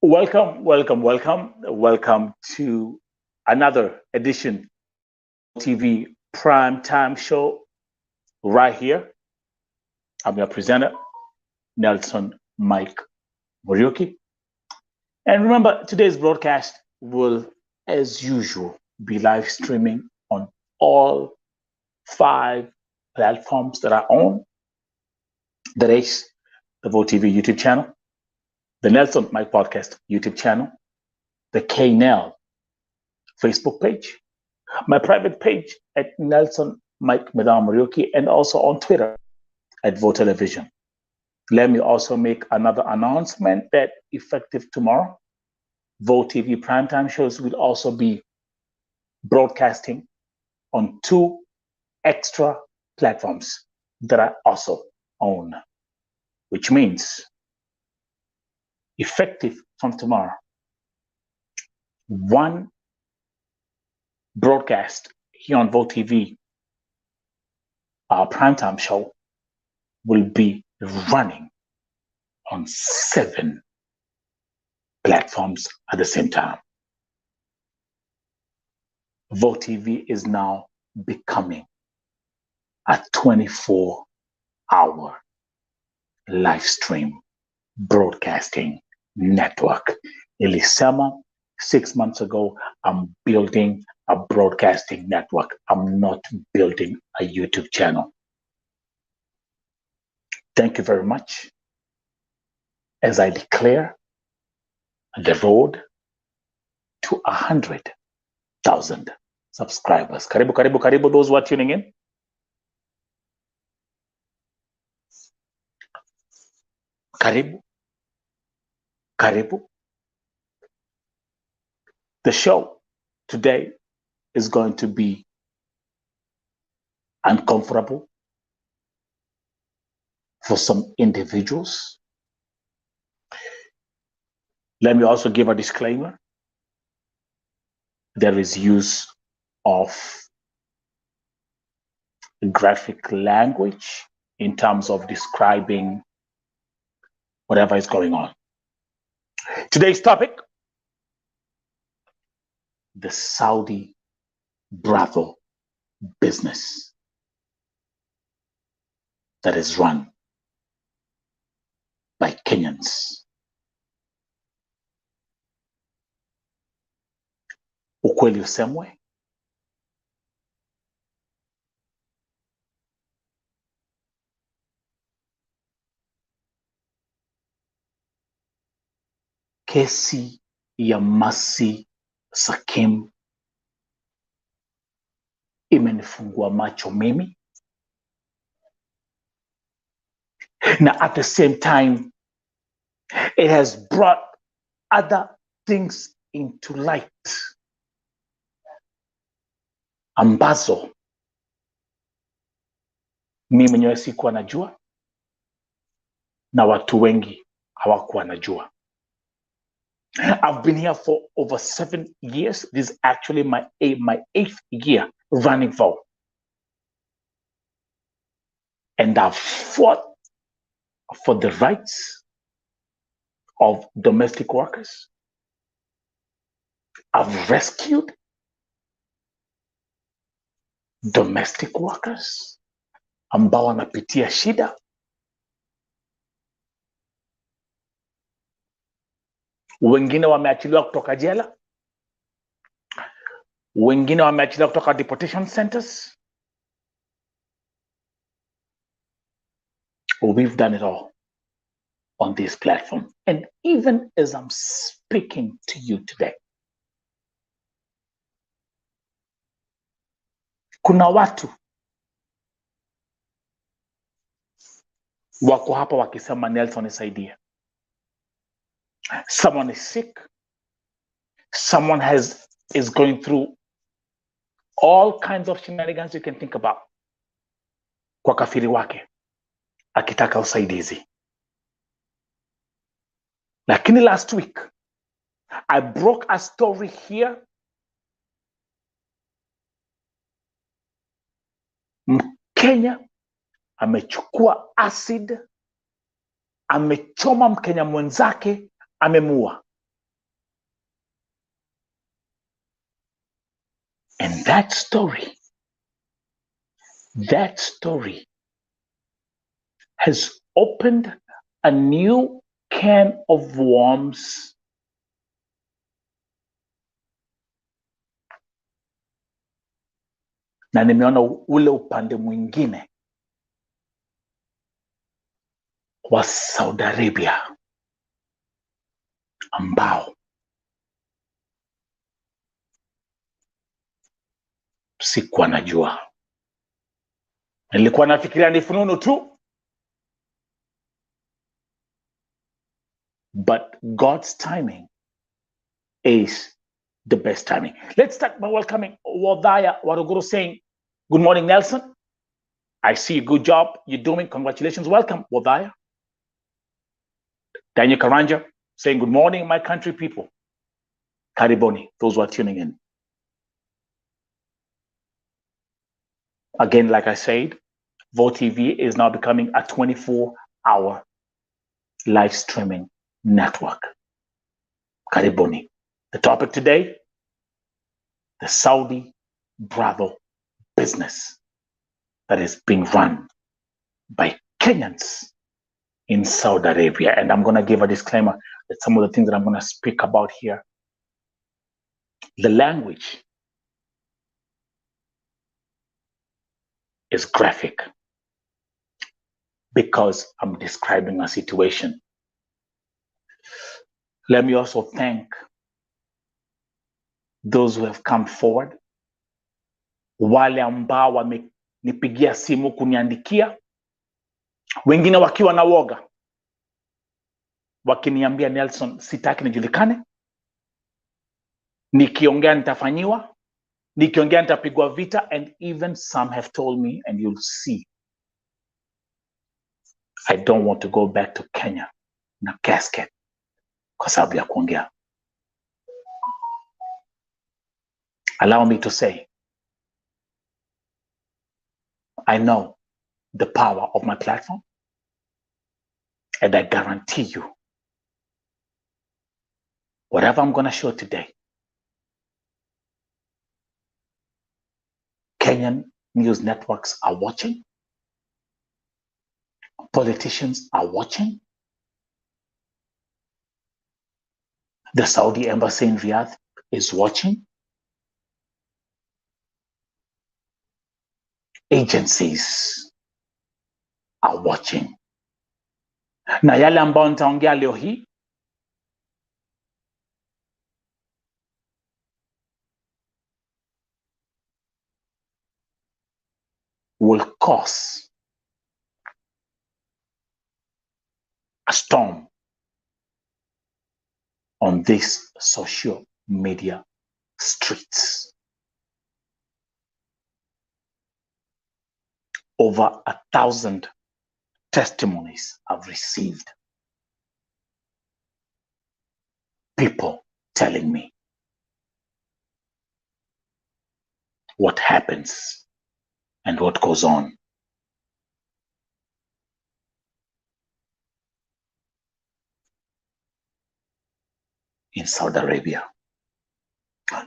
Welcome to another edition TV Prime Time Show right here. I'm your presenter, Nelson Mike Muriuki. And remember, today's broadcast will, as usual, be live streaming on all 5 platforms that I own. That is the Vote TV YouTube channel, the Nelson Mike Podcast YouTube channel, the KNEL Facebook page, my private page at Nelson Mike Medam Muriuki, and also on Twitter at Vote Television. Let me also make another announcement that effective tomorrow, Vote TV primetime shows will also be broadcasting on 2 extra platforms that I also own, which means effective from tomorrow, 1 broadcast here on Vote TV, our primetime show, will be running on 7 platforms at the same time. Vote TV is now becoming a 24-hour live stream broadcasting network. Elisema, 6 months ago, I'm building a broadcasting network. I'm not building a YouTube channel. Thank you very much. As I declare the road to 100,000 subscribers. Karibu, those who are tuning in. Karibu. The show today is going to be uncomfortable for some individuals. Let me also give a disclaimer. There is use of graphic language in terms of describing whatever is going on. Today's topic: the Saudi brothel business that is run by Kenyans. Ukweli usemwe, kesi ya Mercy Sakim imenifungua macho mimi, na at the same time it has brought other things into light ambazo mimi mwenyewe sikuwa najua na watu wengi hawakuwa najua. I've been here for over 7 years. This is actually my 8th year running for. And I've fought for the rights of domestic workers. I've rescued domestic workers ambao wanapitia shida. Wengine wameachiliwa kutoka jela. Wengine wameachiliwa kutoka deportation centers. We've done it all on this platform. And even as I'm speaking to you today, kuna watu wako hapa wakisema Nelson nisaidie. Someone is sick. Someone is going through all kinds of shenanigans you can think about. Kwa kafiri wake akitaka usaidizi. Lakini last week I broke a story here. Mkenya amechukua acid, amechoma Mkenya mwenzake, amemuua. And that story has opened a new can of worms na nimeona ule upande mwingine wa Saudi Arabia ambao sikuwa najua. Nilikuwa nafikiria ni fununu tu, but God's timing is the best timing. Let's start by welcoming Wadaya Waruguru, saying, good morning, Nelson. I see a good job you're doing. Congratulations. Welcome, Wadaya. Daniel Karanja saying, good morning, my country people. Kariboni, those who are tuning in. Again, like I said, VoTV is now becoming a 24-hour live streaming network. Kariboni. The topic today, the Saudi brothel business that is being run by Kenyans in Saudi Arabia. And I'm going to give a disclaimer that some of the things that I'm going to speak about here, the language is graphic because I'm describing a situation. Let me also thank those who have come forward, wale ambao wamenipigia simu kuniandikia, wengine wakiwa na woga, wakiniambia Nelson, sitaki nijulikane, nikiongea nitafanyiwa, nikiongea nitapigwa vita, and even some have told me, and you'll see, I don't want to go back to Kenya na casket kwa sababu ya kuongea. Allow me to say, I know the power of my platform, and I guarantee you, whatever I'm going to show today, Kenyan news networks are watching, politicians are watching, the Saudi embassy in Riyadh is watching, agencies are watching. Na yale ambao nitaongea leo hii will cause a storm on these social media streets. Over 1,000 testimonies I've received. People telling me what happens and what goes on. In Saudi Arabia.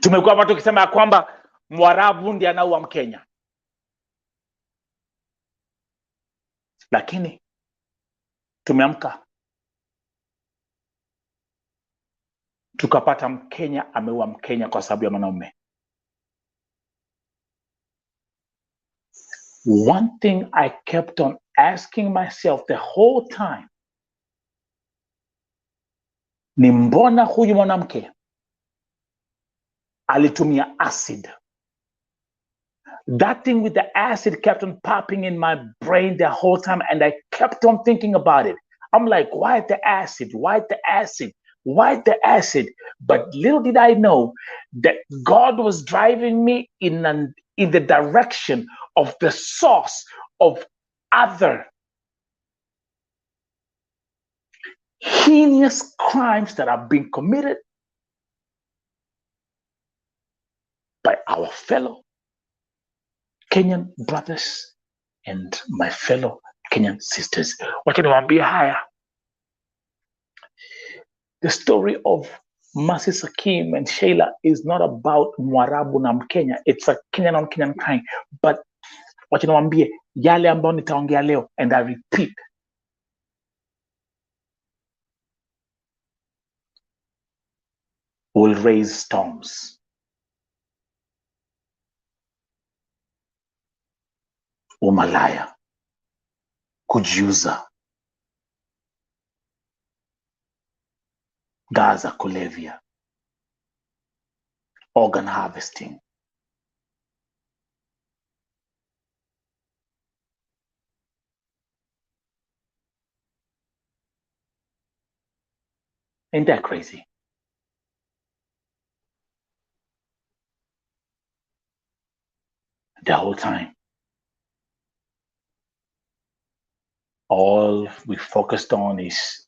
Tumekuwa hapa tukisema ya kwamba Mwarabu ndiye anaua Mkenya. Lakini tumeamka tukapata Mkenya ameua Mkenya kwa sababu ya mwanaume. One thing I kept on asking myself the whole time, ni mbona huyu mwanamke alitumia acid? That thing with the acid kept on popping in my brain the whole time, and I kept on thinking about it. I'm like, why the acid? Why the acid? Why the acid? But little did I know that God was driving me in the direction of the source of other heinous crimes that are being committed by our fellow Kenyan brothers and my fellow Kenyan sisters. Wacha niwaambie haya. The story of Masi Sakim and Sheila is not about Mwarabu na Mkenya. It's a Kenyan on Kenyan crime. But wacha niwaambie yale ambayo nitaongea leo, and I repeat, will raise storms. Umalaya, kujiuza, Gaza kulevya, organ harvesting. Ain't that crazy? The whole time. All we focused on is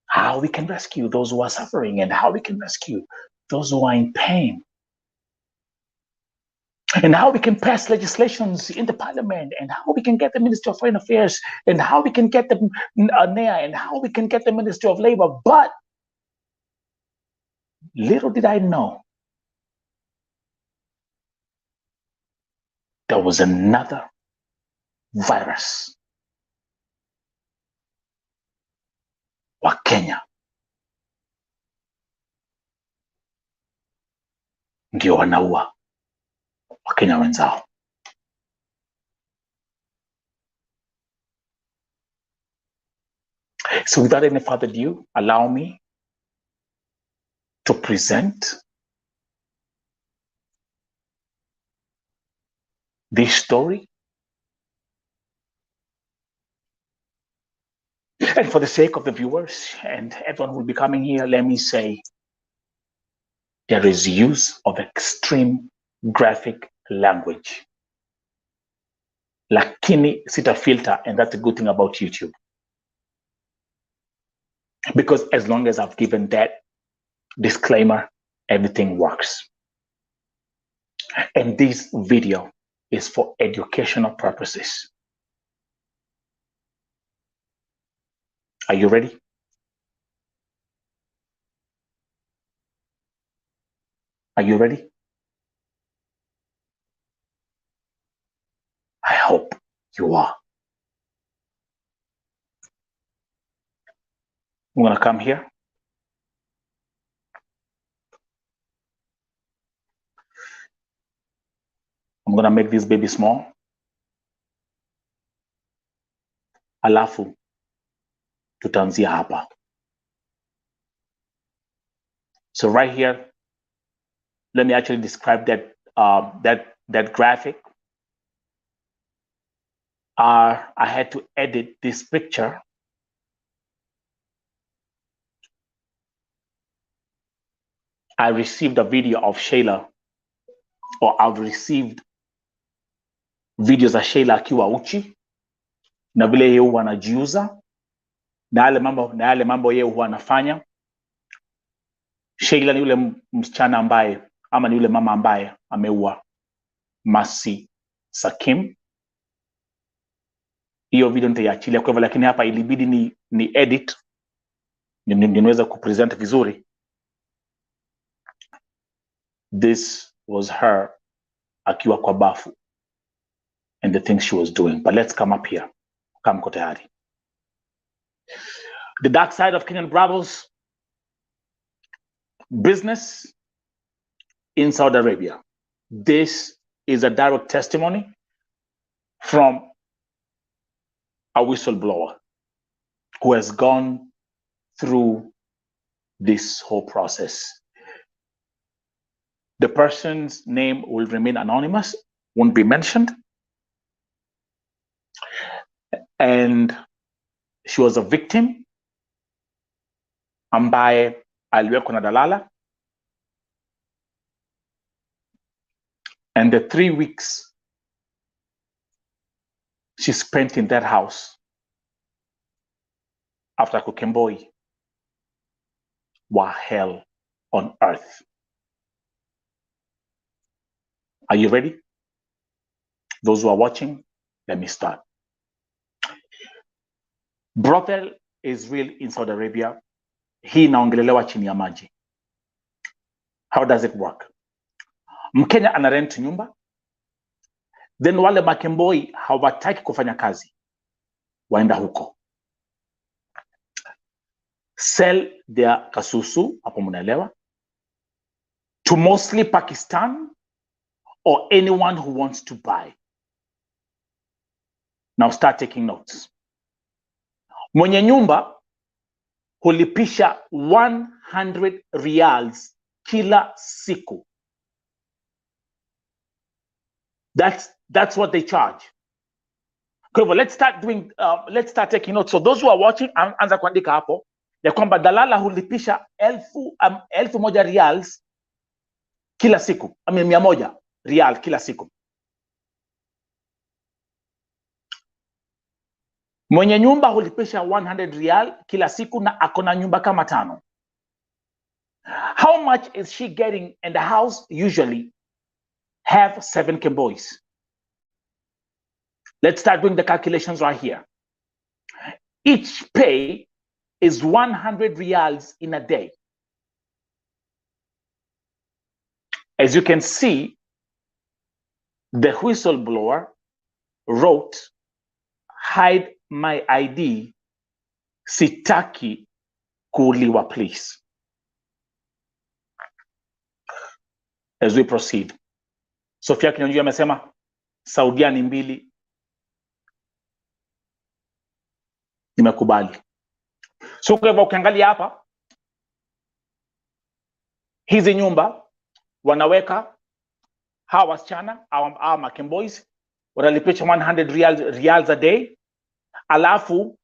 how we can rescue those who are suffering and how we can rescue those who are in pain. And how we can pass legislations in the parliament, and how we can get the Ministry of Foreign Affairs, and how we can get the NEA, and how we can get the Ministry of Labor. But little did I know, there was another virus wa Kenya ndio wanaua Wakenya wenzao. So without any further ado, allow me to present this story. And for the sake of the viewers and everyone who will be coming here, let me say there is use of extreme graphic language. Lakini sita filter, and that's a good thing about YouTube. Because as long as I've given that disclaimer, everything works. And this video is for educational purposes. Are you ready? Are you ready? I hope you are. I'm going to come here. I'm going to make this baby small. Alafu tutaanzia hapa. So right here, let me actually describe that that graphic. I had to edit this picture I received a video of Sheila, or I've received videos za Sheila akiwa uchi na vile yeye huwa anajiuza na yale mambo yeye huwa anafanya. Sheila ni yule msichana ambaye, ama ni yule mama ambaye ameua Masi Sakim. Hiyo video nitaiachilia kwa hivyo, lakini hapa ilibidi ni edit niweza kupresent vizuri. This was her akiwa kwa bafu and the things she was doing. But let's come up here. Come kote hadi. The dark side of Kenyan BROTHELS business in Saudi Arabia. This is a direct testimony from a whistleblower who has gone through this whole process. The person's name will remain anonymous, won't be mentioned. And she was a victim ambaye aliwekwa na dalala. And the 3 weeks she spent in that house after Kukemboi were hell on earth. Are you ready? Those who are watching, let me start. Brothel is real in Saudi Arabia. Hii inaongelelewa chini ya maji. How does it work? Mkenya ana rent nyumba, then wale makemboi hawataki kufanya kazi, waenda huko sell their kasusu, hapo mnaelewa, to mostly Pakistan or anyone who wants to buy. Now start taking notes. Mwenye nyumba hulipisha 100 riyals kila siku. That's what they charge. Okay, well, let's start taking notes. So those who are watching, anza kuandika hapo ya kwamba dalala hulipisha elfu moja riyals kila siku, 100 riyal kila siku. Mwenye nyumba hulipisha 100 riyal kila siku na akona nyumba kama 5. How much is she getting? And the house usually have 7 kemboys. Let's start doing the calculations right here. Each pay is 100 riyals in a day. As you can see, the whistleblower wrote, "Hide my ID, sitaki kuuliwa, please." As we proceed, Sofia Kinyanjui amesema Saudia ni 2. Nimekubali. So kwa hivyo ukiangalia hapa, hizi nyumba wanaweka hawa wasichana au makemboys wanalipisha 100 riyals a day, alafu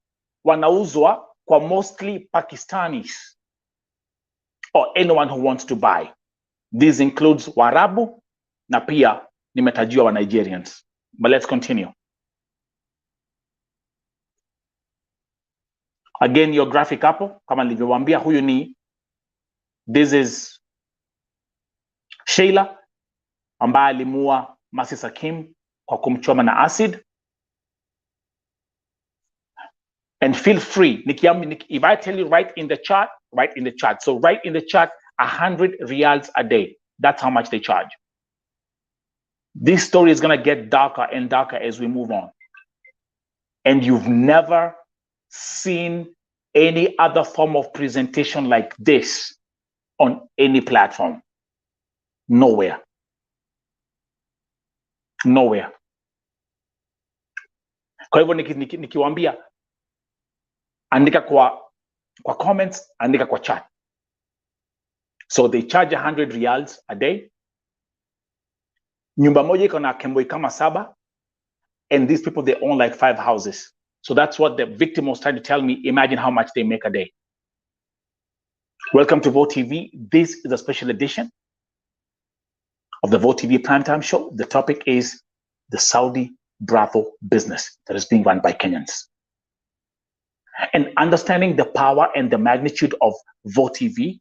wanauzwa kwa mostly Pakistanis or anyone who wants to buy. This includes Waarabu na pia nimetajiwa wa Nigerians. But let's continue. Again, your graphic hapo kama nilivyowaambia, huyu ni, this is Sheila ambaye alimuua Masi Sakim kwa kumchoma na acid. And feel free, if I tell you write in the chat, write in the chat. So write in the chat 100 riyals a day. That's how much they charge. This story is going to get darker and darker as we move on. And you've never seen any other form of presentation like this on any platform. Nowhere. Nowhere. Kwa hivyo nikiwaambia, andika kwa comments, andika kwa chat. So they charge 100 riyals a day. Nyumba moja iko na kemboi kama 7, and these people, they own like 5 houses. So that's what the victim was trying to tell me. Imagine how much they make a day. Welcome to Vote TV. This is a special edition of the Vote TV primetime show. The topic is the Saudi brothel business that is being run by Kenyans. And understanding the power and the magnitude of Vote TV,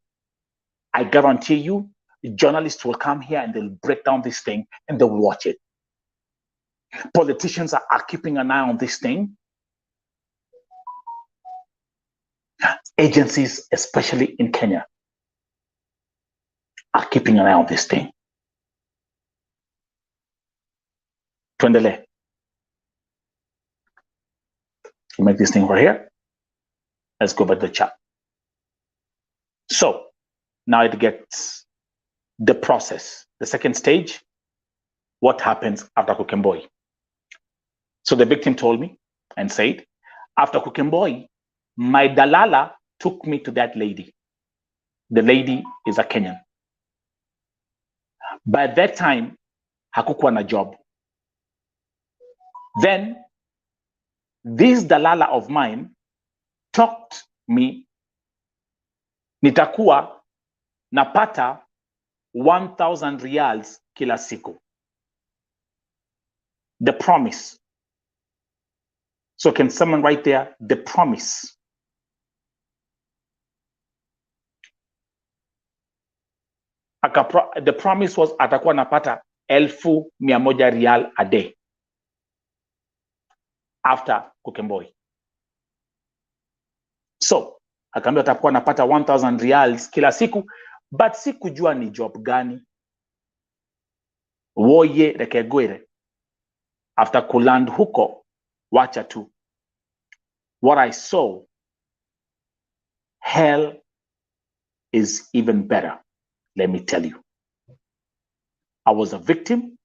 I guarantee you, journalists will come here and they'll break down this thing and they'll watch it. Politicians are keeping an eye on this thing. Agencies, especially in Kenya, are keeping an eye on this thing. Tuendele. We'll make this thing right here. Let's go back to the chat. So now it gets the process. The second stage, what happens after Kukemboi? So the victim told me and said, after Kukemboi, my dalala took me to that lady. The lady is a Kenyan. By that time, hakukuwa na job. Then, this dalala of mine talked me, nitakuwa napata 1,000 riyals kila siku. The promise. So can someone write there, the promise? The promise was atakuwa napata 1,100 riyal a day after Kukemboi. So akaambia atakuwa napata 1,000 riyals kila siku, but sikujua ni job gani. Woye rekegwere. After kuland huko, wacha tu. What I saw, hell is even better. Let me tell you. I was a victim.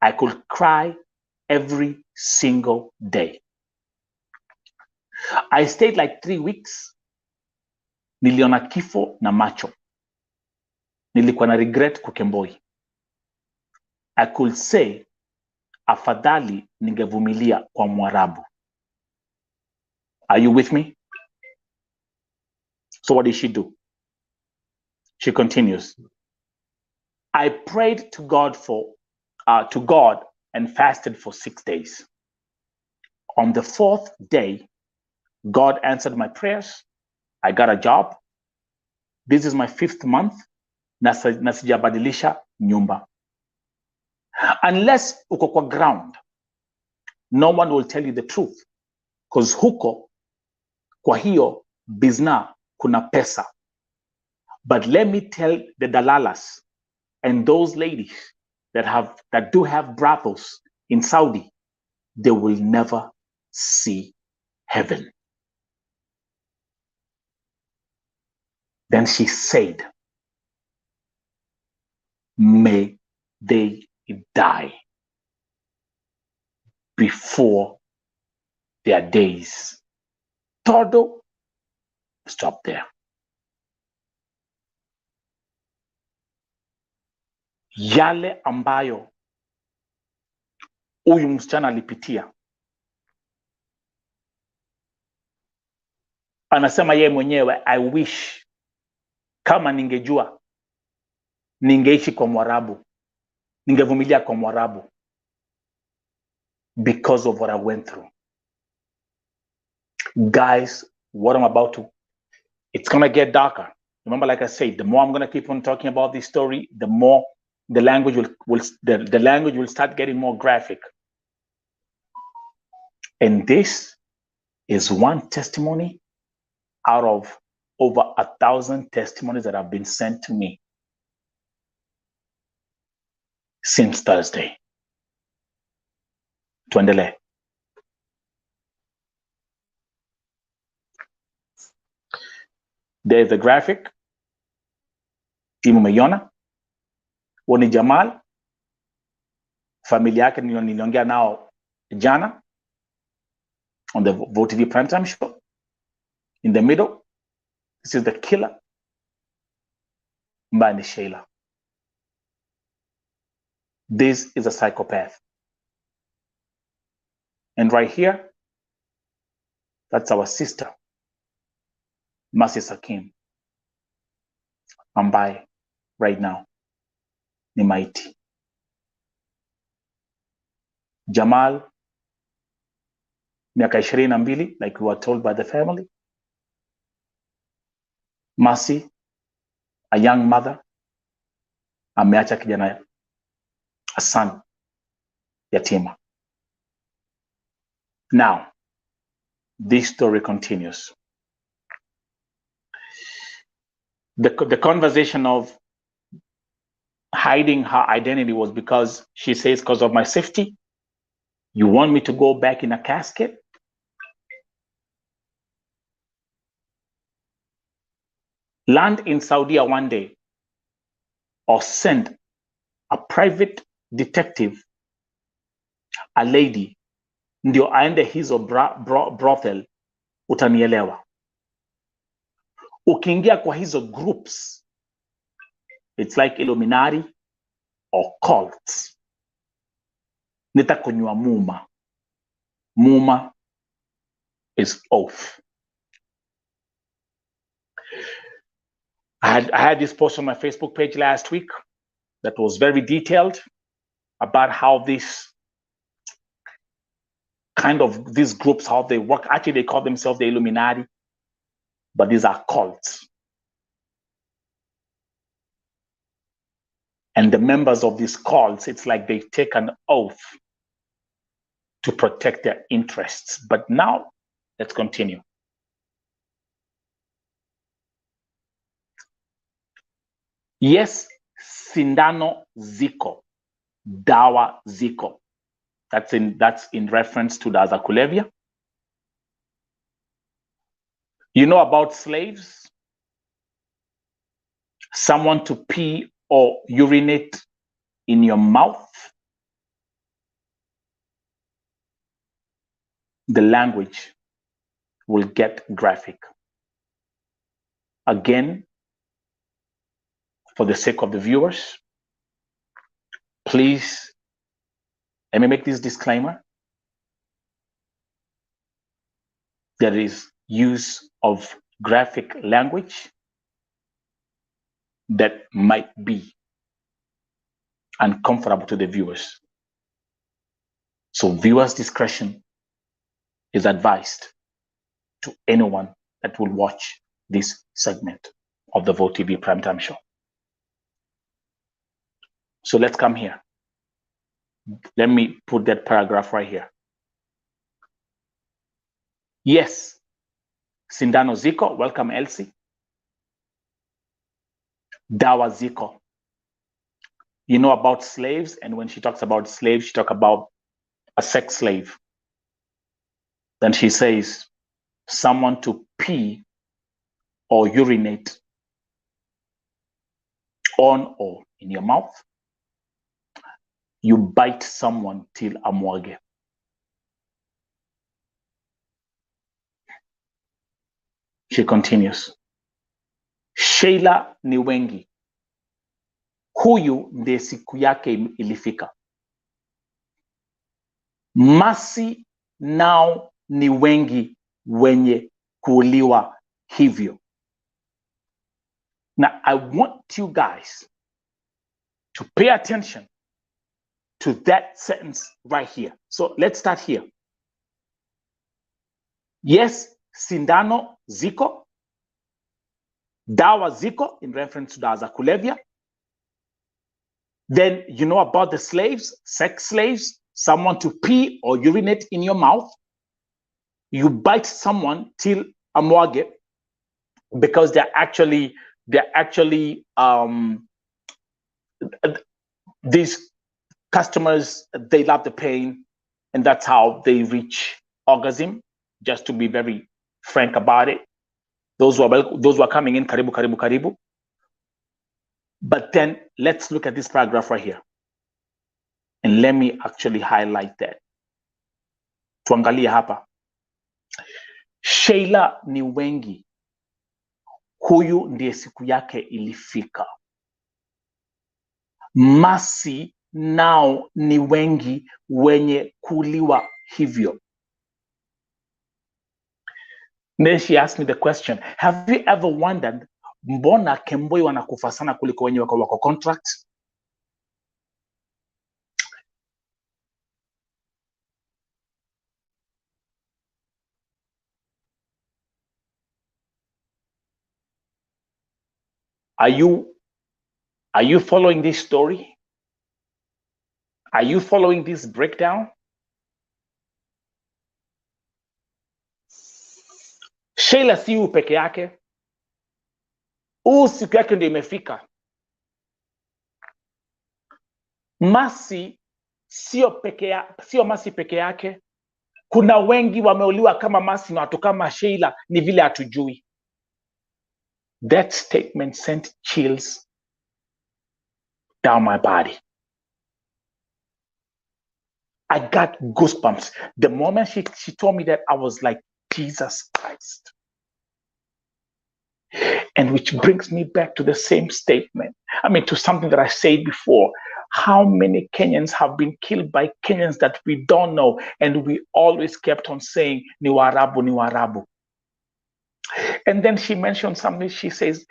I could cry every single day. I stayed like 3 weeks. Niliona kifo na macho. Nilikuwa na regret kukemboi. I could say, afadhali ningevumilia kwa Mwarabu. Are you with me? So what did she do? She continues. I prayed to God and fasted for 6 days. On the 4th day, God answered my prayers. I got a job. This is my 5th month. Nasijabadilisha nyumba. Unless uko kwa ground, no one will tell you the truth. Because huko, kwa hiyo, bizna kuna pesa. But let me tell the dalalas and those ladies that do have brothels in Saudi, they will never see heaven. Then she said, may they die before their days. Todo, stop there. Yale ambayo huyu msichana alipitia. Anasema yeye mwenyewe, I wish kama ningejua ningeishi kwa Mwarabu, ningevumilia kwa Mwarabu, because of what I went through. Guys, what I'm about to, it's gonna get darker. Remember, like I said, the more I'm gonna keep on talking about this story, the more the language the language will start getting more graphic. And this is one testimony out of over 1,000 testimonies that have been sent to me since Thursday. Tuendelee. There's the graphic. Imumeyona. Woni Jamal. Familia yake niliongea nao jana on the Vote TV primetime show. In the middle, this is the killer, Mbani Sheila. This is a psychopath. And right here, that's our sister, Mercy Sakim, ambaye right now ni maiti. Jamal, miaka 22, like we were told by the family. Mercy, a young mother, ameacha kijana, a son, yatima. Now, this story continues. The conversation of hiding her identity was because she says, because of my safety, you want me to go back in a casket? Land in Saudi one day, or send a private detective, a lady, ndio aende hizo brothel, utanielewa. Ukiingia kwa hizo groups, it's like Illuminati or cults. Nitakunywa muma. Muma is oath. I had this post on my Facebook page last week that was very detailed about how these groups, how they work. Actually, they call themselves the Illuminati, but these are cults. And the members of these cults, it's like they take an oath to protect their interests. But now, let's continue. Yes, sindano ziko, dawa ziko. That's in reference to the Azakulevia. You know about slaves? Someone to pee or urinate in your mouth. The language will get graphic. Again, for the sake of the viewers, please let me make this disclaimer. There is use of graphic language that might be uncomfortable to the viewers. So viewers' discretion is advised to anyone that will watch this segment of the Vote TV Primetime Show. So let's come here. Let me put that paragraph right here. Yes, sindano ziko, welcome Elsie. Dawa ziko. You know about slaves, and when she talks about slaves, she talks about a sex slave. Then she says, someone to pee or urinate on or in your mouth. You bite someone till amwage. She continues. Sheila ni wengi. Huyu ndiye siku yake ilifika. Masi nao ni wengi wenye kuuliwa hivyo. Now, I want you guys to pay attention to that sentence right here. So let's start here. Yes, sindano ziko, dawa ziko, in reference to the Azakulevia. Then you know about the slaves, sex slaves, someone to pee or urinate in your mouth. You bite someone till amwage, because they're actually these customers, they love the pain, and that's how they reach orgasm. Just to be very frank about it, those who are coming in, karibu karibu karibu. But then let's look at this paragraph right here, and let me actually highlight that. Tuangalie hapa. Sheila ni wengi, huyu ndiye siku yake ilifika. Masi nao ni wengi wenye kuliwa hivyo. Then she asked me the question, have you ever wondered, mbona Kemboi wanakufa sana kuliko wenye wako contract? Are you following this story? Are you following this breakdown? Sheila si huyu peke yake. Huu siku yake ndio imefika. Masi sio Masi peke yake. Kuna wengi wameuliwa kama Masi na watu kama Sheila, ni vile hatujui. That statement sent chills down my body. I got goosebumps. The moment she told me that, I was like, Jesus Christ. And which brings me back to the same statement. I mean, to something that I said before. How many Kenyans have been killed by Kenyans that we don't know, and we always kept on saying, ni Warabu, ni Warabu. And then she mentioned something. She says,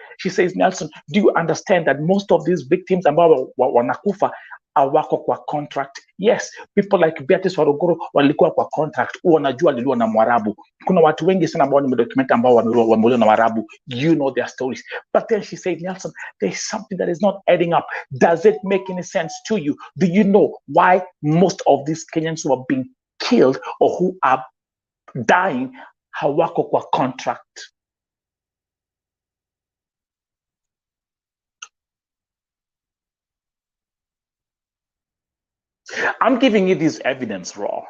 Nelson, do you understand that most of these victims ambao wanakufa awako kwa contract? Yes, people like Beatrice Waruguru walikuwa kwa contract. Wanajua waliliwa na Mwarabu. Kuna watu wengi sana ambao nimedocument ambao wameuliwa na Warabu. You know their stories. But then she said, Nelson, there's something that is not adding up. Does it make any sense to you? Do you know why most of these Kenyans who are being killed or who are dying hawako kwa contract? I'm giving you this evidence raw.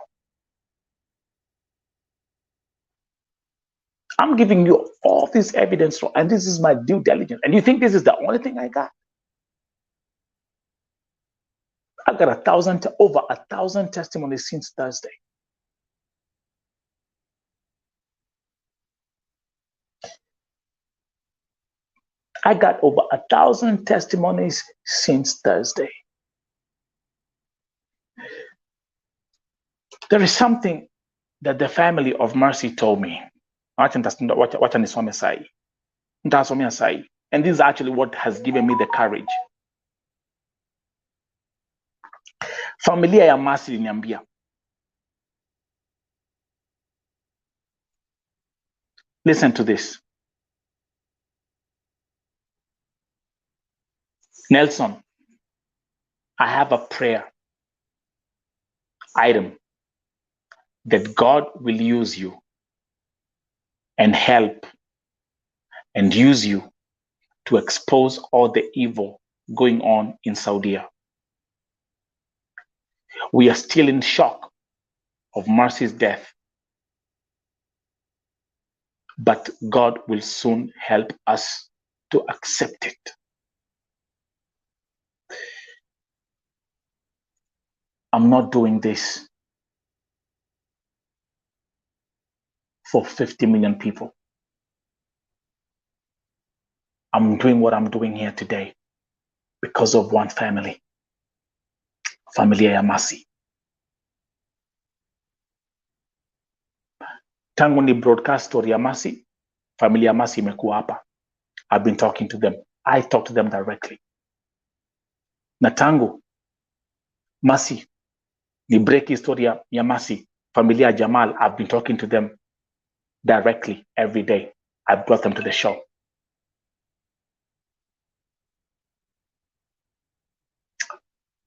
I'm giving you all this evidence raw, and this is my due diligence. And you think this is the only thing I got? I got over 1,000 testimonies since Thursday. I got over 1,000 testimonies since Thursday. There is something that the family of Mercy told me. And this is actually what has given me the courage. Familia ya Mercy iliniambia, listen to this. Nelson, I have a prayer item that God will use you and help and use you to expose all the evil going on in Saudi. We are still in shock of Mercy's death, but God will soon help us to accept it. I'm not doing this for 50 million people. I'm doing what I'm doing here today because of one family, Familia ya Mercy. Tangu ni broadcast story ya Mercy, Familia ya Mercy imekuwa hapa. I've been talking to them. I talk to them directly. Na tangu Mercy ni break historia ya Mercy, Familia ya Jamal, I've been talking to them directly every day. I brought them to the show.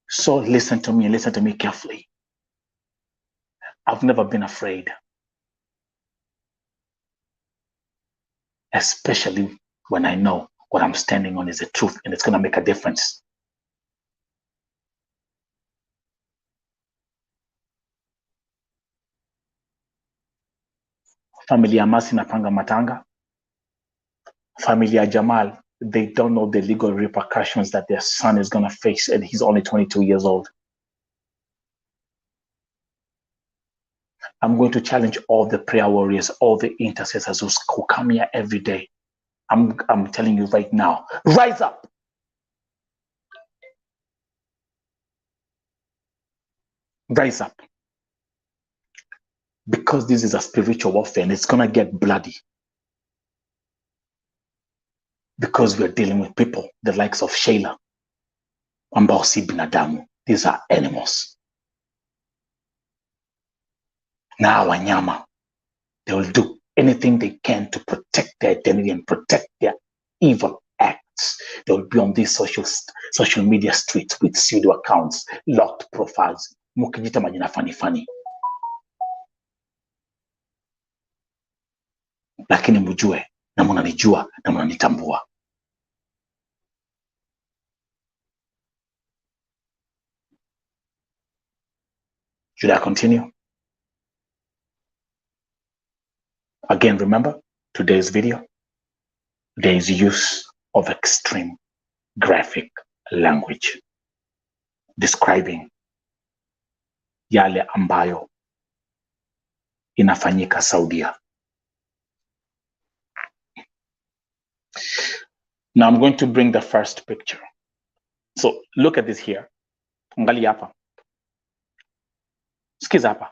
So listen to me carefully. I've never been afraid, especially when I know what I'm standing on is the truth and it's going to make a difference. Familia Mercy napanga matanga. Familia Jamal, they don't know the legal repercussions that their son is going to face, and he's only 22 years old. I'm going to challenge all the prayer warriors, all the intercessors who come here every day. I'm telling you right now, rise up. Rise up. Because this is a spiritual warfare and it's going to get bloody. Because we're dealing with people, the likes of Shayla, ambao si binadamu. These are animals. Na wanyama, they will do anything they can to protect their identity and protect their evil acts. They will be on these social media streets with pseudo accounts, locked profiles, mukijita majina funny. Lakini mjue na mnanijua na mnanitambua. Should I continue? Again, remember today's video, there is use of extreme graphic language describing yale ambayo inafanyika Saudia. Now I'm going to bring the first picture. So look at this here. Angalia hapa. Sikiza hapa.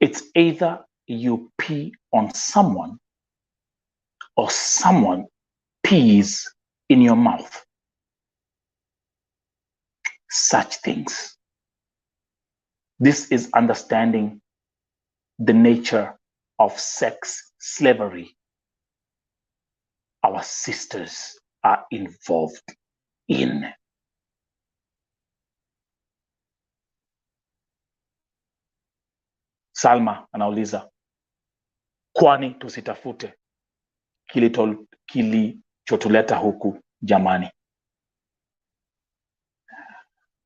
It's either you pee on someone or someone pees in your mouth. Such things. This is understanding the nature of sex slavery our sisters are involved in. Salma anauliza, kwani tusitafute kilichotuleta huku jamani?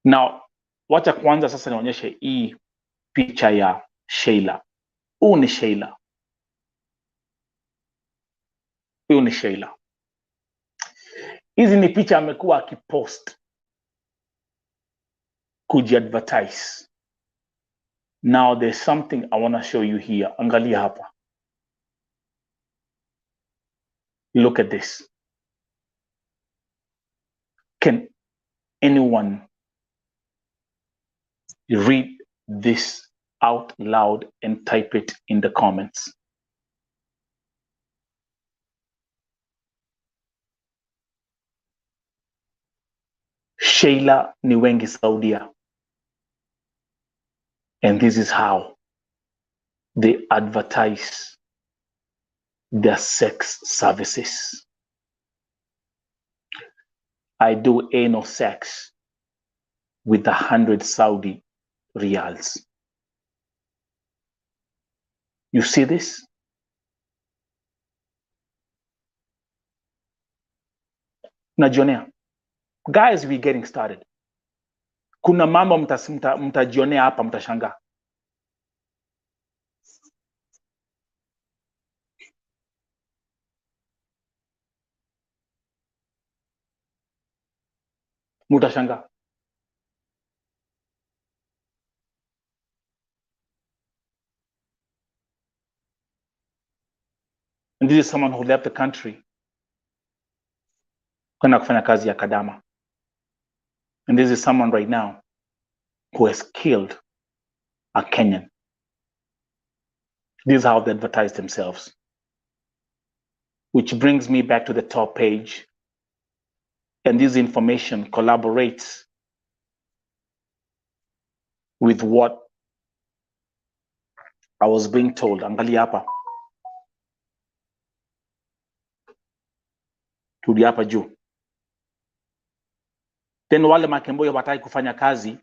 Now, wacha kwanza sasa nionyeshe hii picha ya Sheila. Huyu ni Sheila. Huyu ni Sheila. Hizi ni picha amekuwa akipost kujiadvertise. Now there's something I want to show you here. Angalia hapa. Look at this. Can anyone read this out loud and type it in the comments? Sheila ni wengi Saudia. And this is how they advertise their sex services. I do anal sex with 100 Saudi riyals. You see this? Najionea. Guys, we're getting started. Kuna mambo mtajionea hapa mtashangaa. Mutashanga. And this is someone who left the country kwenda kufanya kazi ya Kadama. And this is someone right now who has killed a Kenyan. This is how they advertise themselves. Which brings me back to the top page. And this information collaborates with what I was being told. Angalia hapa. Tudi hapa juu. Then wale makemboyo wataki kufanya kazi,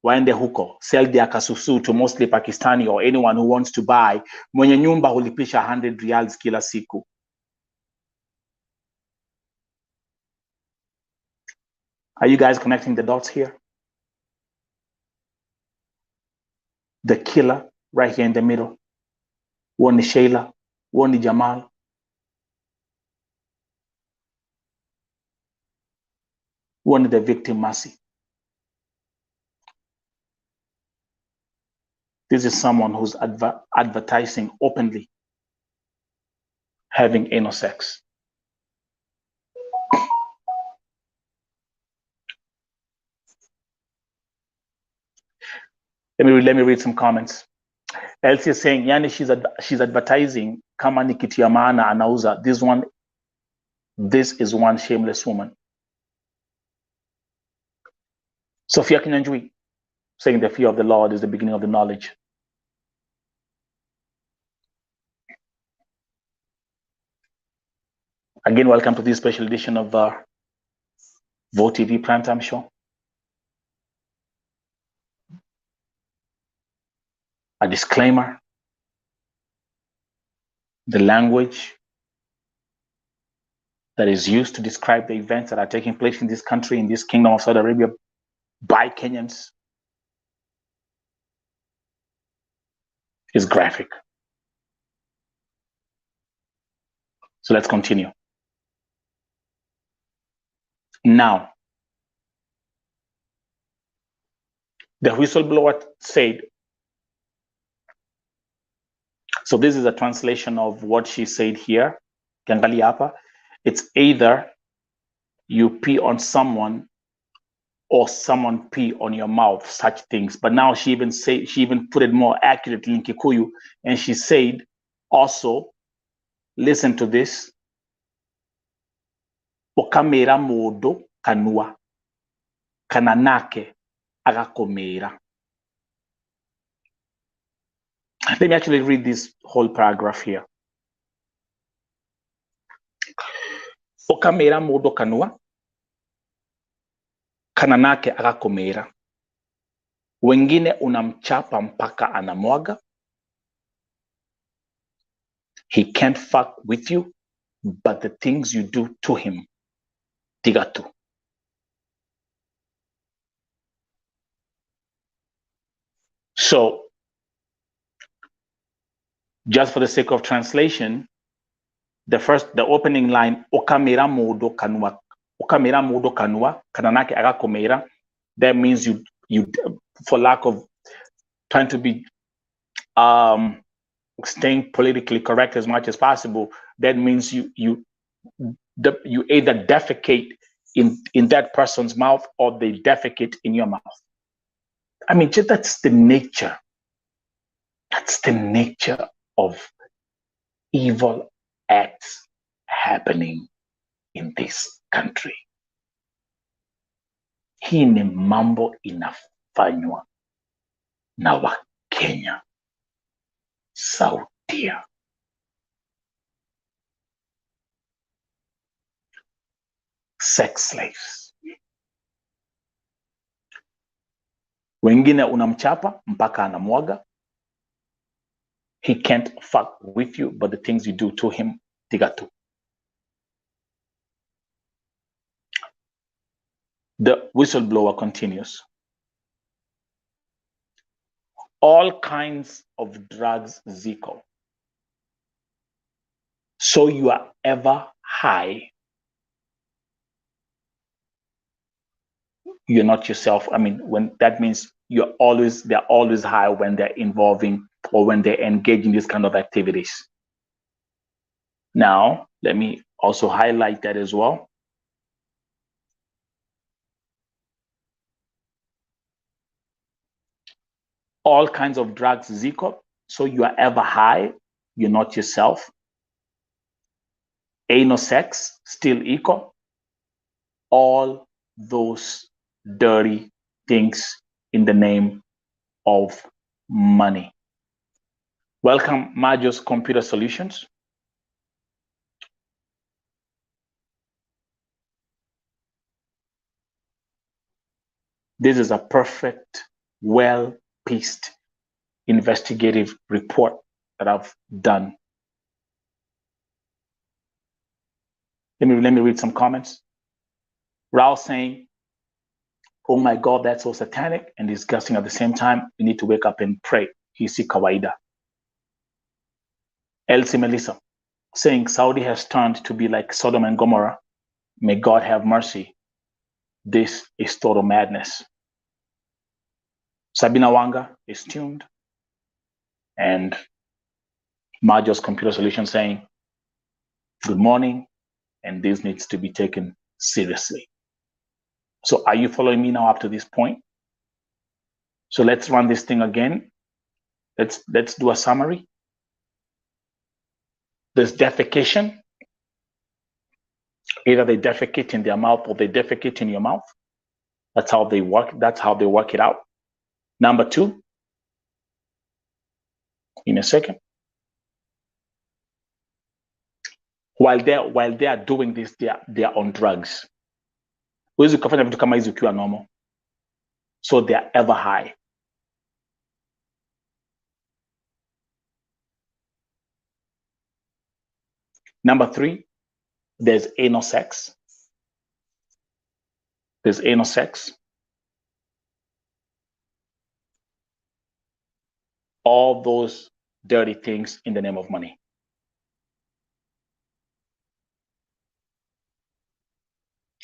waende huko. Sell their kasusu to mostly Pakistani or anyone who wants to buy. Mwenye nyumba hulipisha 100 riyals kila siku. Are you guys connecting the dots here? The killer right here in the middle. One is Sheila, one is Jamal. One is the victim, Mercy. This is someone who's advertising openly having anal sex. Let me read some comments. Elsie is saying, yani she's advertising kama ni kitu ya maana anauza. This is one shameless woman. Sophia Kinyanjui saying the fear of the Lord is the beginning of the knowledge. Again, welcome to this special edition of Vote TV Primetime Show. A disclaimer. The language that is used to describe the events that are taking place in this country, in this kingdom of Saudi Arabia, by Kenyans is graphic. So let's continue. Now, the whistleblower said, so this is a translation of what she said here. It's either you pee on someone or someone pee on your mouth, such things. But now she even put it more accurately in Kikuyu, and she said also, listen to this. Okamera modo kanua kananake agakomera. Let me actually read this whole paragraph here. Okamera modo kanua kananake agakomera. Wengine unamchapa mpaka anamwaga. He can't fuck with you, but the things you do to him, tigatu. So just for the sake of translation, the opening line, okamera modo kanwa, kananake agakomera, that means you, for lack of trying to be staying politically correct as much as possible, that means you either defecate in that person's mouth or they defecate in your mouth. I mean, that's the nature. That's the nature of evil acts happening in this country. Hii ni mambo inafanywa na Wakenya Saudia. Sex slaves. Wengine unamchapa mpaka anamwaga. He can't fuck with you, but the things you do to him, tigatu. The whistleblower continues. All kinds of drugs, Zico. So you are ever high, you're not yourself. I mean, when that means they're always high when they're involving or when they engage in this kind of activities. Now, let me also highlight that as well. All kinds of drugs, Zico. So you are ever high, you're not yourself. Anal sex, still equal. All those dirty things in the name of money. Welcome, Majos Computer Solutions. This is a perfect, well-pieced investigative report that I've done. Let me read some comments. Raul saying, oh my God, that's so satanic and disgusting at the same time. You need to wake up and pray. Hisi kawaida. Elsie Melissa saying Saudi has turned to be like Sodom and Gomorrah. May God have mercy. This is total madness. Sabina Wanga is tuned. And Majos Computer Solutions saying, good morning. And this needs to be taken seriously. So are you following me now up to this point? So let's run this thing again. Let's do a summary. There's defecation. Either they defecate in their mouth or they defecate in your mouth. That's how they work. That's how they work it out. Number two, in a second. While they are doing this, they are on drugs. Huwezi ukafanya vitu kama hizi ukiwa normal. So they are ever high. Number three, there's anal sex. There's anal sex. All those dirty things in the name of money.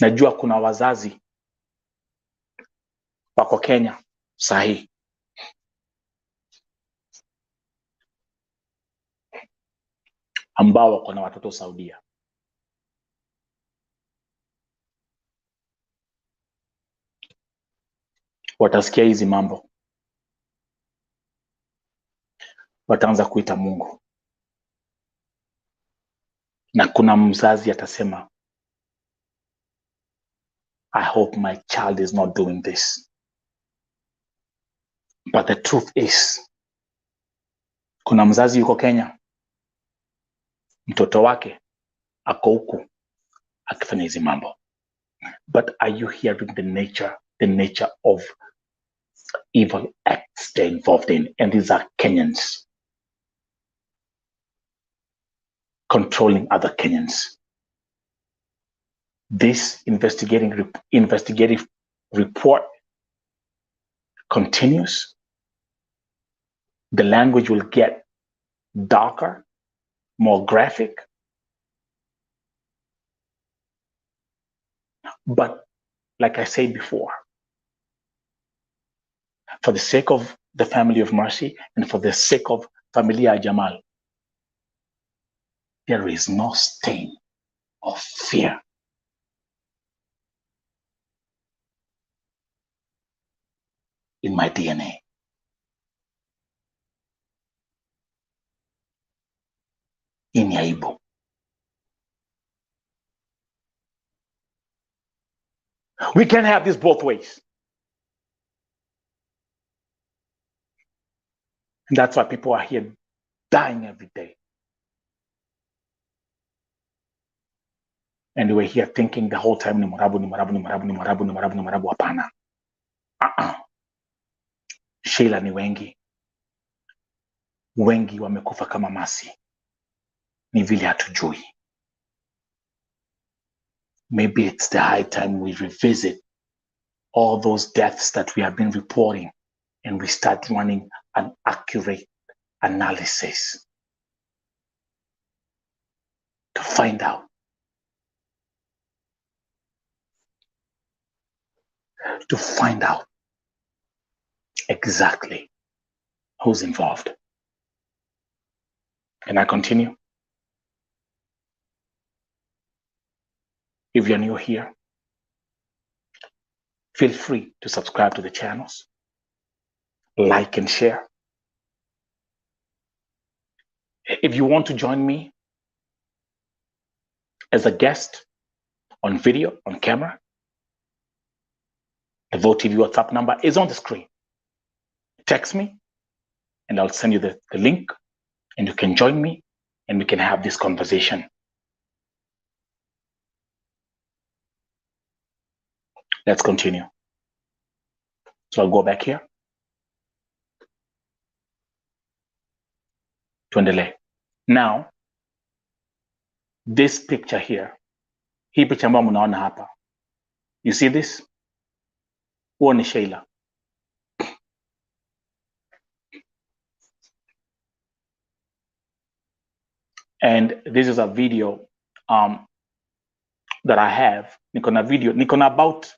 Najua kuna wazazi wako Kenya sahi. Ambao wako na watoto Saudia. Watasikia hizi mambo. Wataanza kuita Mungu. Na kuna mzazi atasema, I hope my child is not doing this. But the truth is, kuna mzazi yuko Kenya, mtoto wake ako huku akifanya hizi mambo. But are you hearing the nature of evil acts they're involved in? And these are Kenyans controlling other Kenyans. This investigative report continues. The language will get darker, more graphic. But like I said before, for the sake of the family of Mercy and for the sake of Familia Jamal, there is no stain of fear in my DNA. In Yaibo. We can't have this both ways. And that's why people are here dying every day. And we're here thinking the whole time, hapana. Sheila ni wengi. Wengi wamekufa kama Masi. Ni vile hatujui. Maybe it's the high time we revisit all those deaths that we have been reporting and we start running an accurate analysis to find out. To find out exactly who's involved. Can I continue? If you're new here, feel free to subscribe to the channels, like and share. If you want to join me as a guest on video, on camera, the Vote TV WhatsApp number is on the screen. Text me and I'll send you the link and you can join me and we can have this conversation. Let's continue. So I'll go back here. Tuendelee. Now, this picture here, hii picha ambayo mnaona hapa. You see this? Huo ni Sheila. And this is a video that I have. Niko na about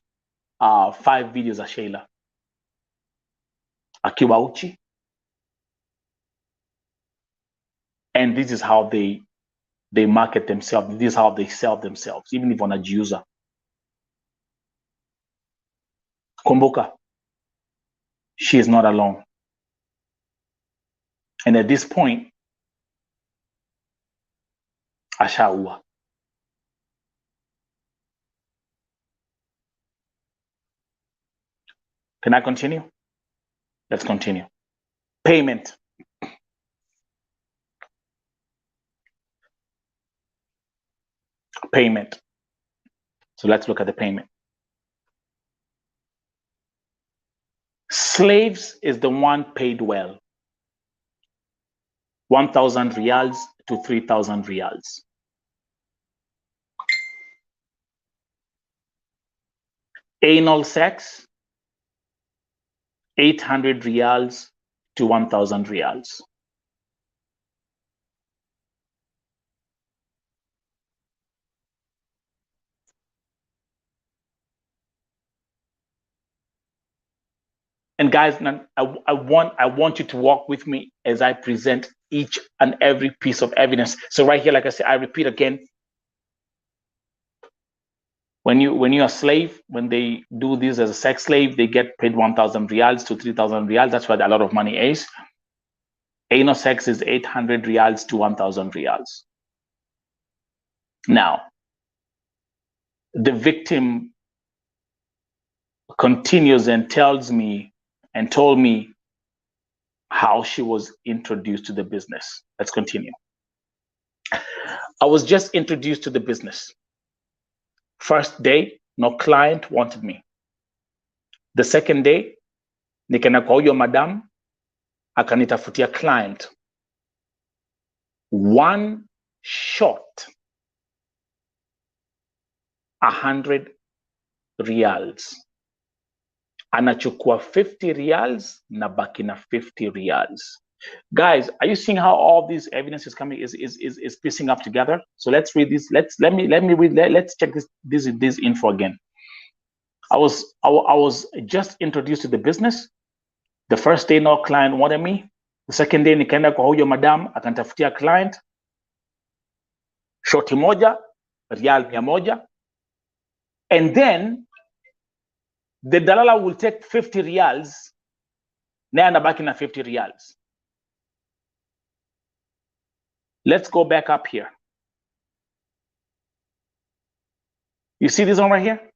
5 videos of Sheila. Akiwa uchi. And this is how they market themselves. This is how they sell themselves, even if wanajiuza. Kumbuka, she is not alone. And at this point, ashaua. Can I continue? Let's continue. Payment. Payment. So let's look at the payment. Slaves is the one paid well. 1,000 riyals to 3,000 riyals. Anal sex, 800 riyals to 1,000 riyals. And guys, I want you to walk with me as I present each and every piece of evidence. So right here, like I said, I repeat again, when you're a slave, when they do this as a sex slave, they get paid 1,000 riyals to 3,000 riyals. That's where a lot of money is. Anal sex is 800 riyals to 1,000 riyals. Now, the victim continues and told me how she was introduced to the business. Let's continue. I was just introduced to the business. First day, no client wanted me. The second day, nikaenda kwa huyo madam, akanitafutia client. One shot, 100 riyals. Anachukua 50 riyals na baki na 50 riyals. Guys, are you seeing how all this evidence is coming is piecing up together? So let's read this. Let's check this info again. I was just introduced to the business. The first day no client wanted me. The second day nikaenda kwa huyo madam akanitafutia client. Shoti moja, rial 100. And then the dalala will take 50 rials. Na anabaki na 50 rials. Let's go back up here. You see this one right here?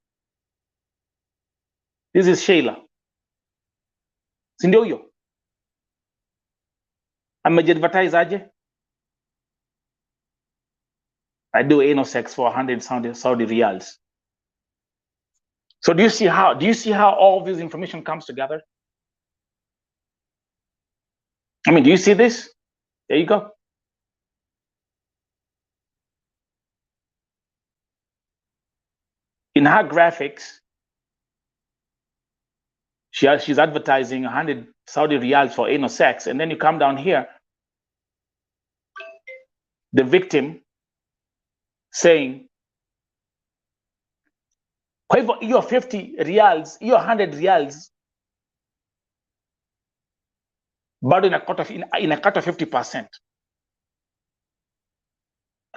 This is Sheila. Si ndio huyo? Amejiadvertise aje? I do anal sex for 100 Saudi riyals. So do you see how all this information comes together? I mean, do you see this? There you go. In her graphics, she's advertising 100 Saudi riyals for anal sex, and then you come down here, the victim saying, kwa hivyo hiyo 50 riyals, hiyo 100 riyals, bado inakata 50%.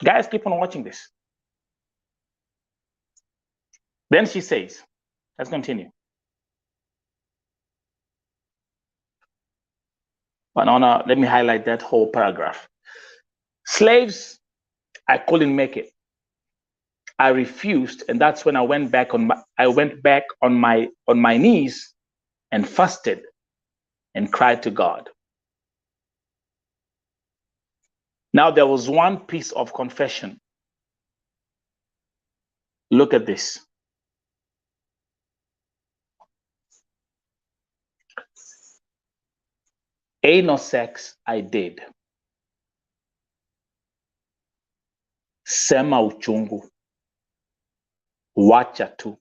Guys, keep on watching this. Then she says, let's continue. Let me highlight that whole paragraph. Slaves, I couldn't make it. I refused, and that's when I went back on my knees and fasted and cried to God. Now there was one piece of confession. Look at this. Anal sex I did. Sema uchungu. Wacha tu.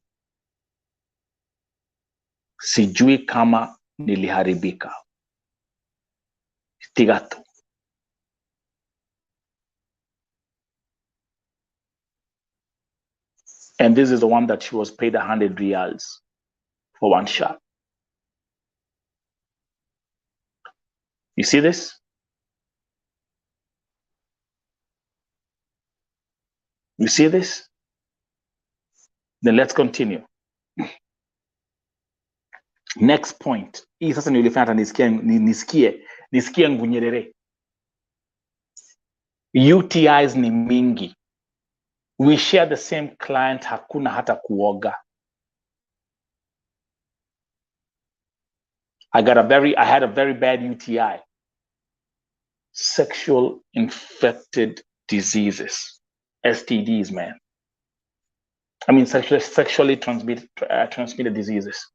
Sijui kama niliharibika. Tiga tu. And this is the one that she was paid 100 riyals for one shot. You see this? You see this? Then let's continue. Next point. Hii sasa nilifanya nisikie ngunyerere. UTIs ni mingi. We share the same client, hakuna hata kuoga. I had a very bad UTI. Sexual infected diseases. STDs, man. I mean, sexually transmitted diseases.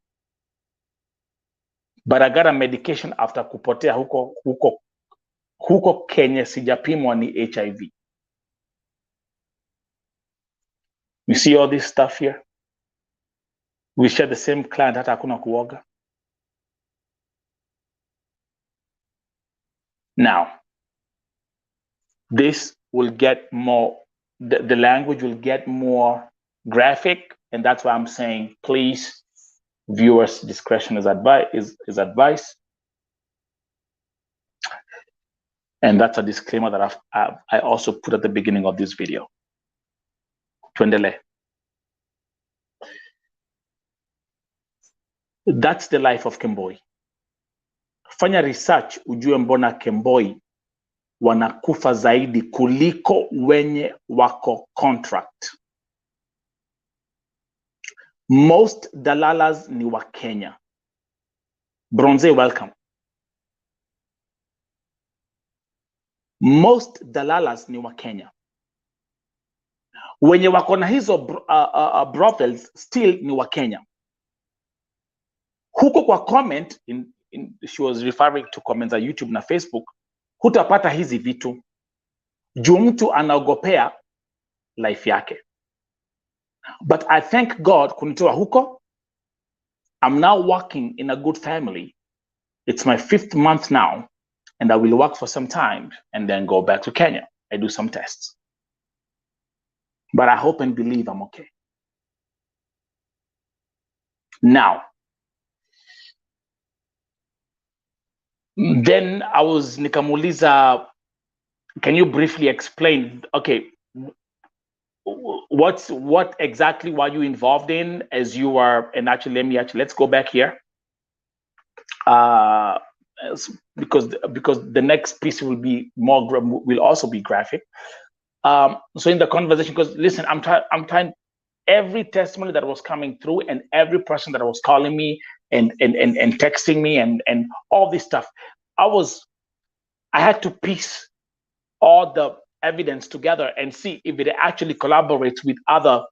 But I got a medication after kupotea huko Kenya sijapimwa ni HIV. You see all this stuff here? We share the same client, hata hakuna kuoga. Now, this will get more, the language will get more graphic, and that's why I'm saying, please, viewers' discretion is advice. And that's a disclaimer that I also put at the beginning of this video. Tuendele. That's the life of Kemboi. Fanya research ujue mbona Kemboi wanakufa zaidi kuliko wenye wako contract. Most dalalas ni wa Kenya. Bronze, welcome. Most dalalas ni wa Kenya. Wenye wako na hizo brothels still ni wa Kenya. Huko kwa comment, she was referring to comments za YouTube na Facebook, hutapata hizi vitu. Juu mtu anaogopea life yake. But I thank God kunitoa huko. I'm now working in a good family. It's my 5th month now. and I will work for some time and then go back to Kenya. I do some tests. But I hope and believe I'm okay. Now, then I was nikamuuliza, can you briefly explain, okay, what exactly were you involved in as you were, and let's go back here. Because the next piece will also be graphic. So in the conversation, because listen, I'm trying every testimony that was coming through and every person that was calling me and texting me and all this stuff, I had to piece all the evidence together and see if it actually collaborates with other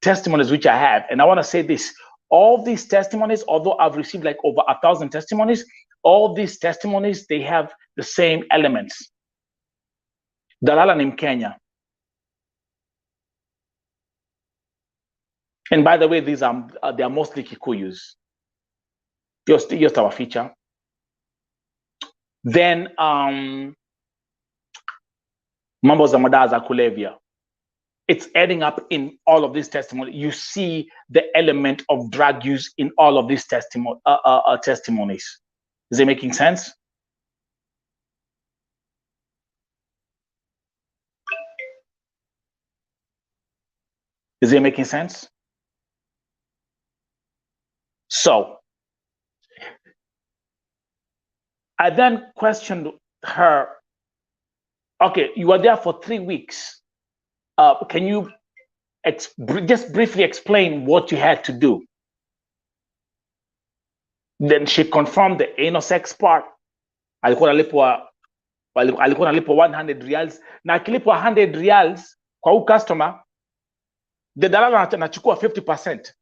testimonies which I have. And I want to say this, all these testimonies, although I've received like over 1,000 testimonies, all these testimonies, they have the same elements. Dalala in Kenya. And by the way, these are they are mostly Kikuyus. Just our feature. Then mambo za madawa za kulevya. It's adding up in all of these testimonies. You see the element of drug use in all of these testimonies. Is it making sense? Is it making sense? So I then questioned her, okay, you were there for 3 weeks. Can you just briefly explain what you had to do? Then she confirmed the anal sex part. Alikuwa analipwa 100 reals. Na akilipwa 100 reals kwa huyu customer, the dalala anachukua 50%.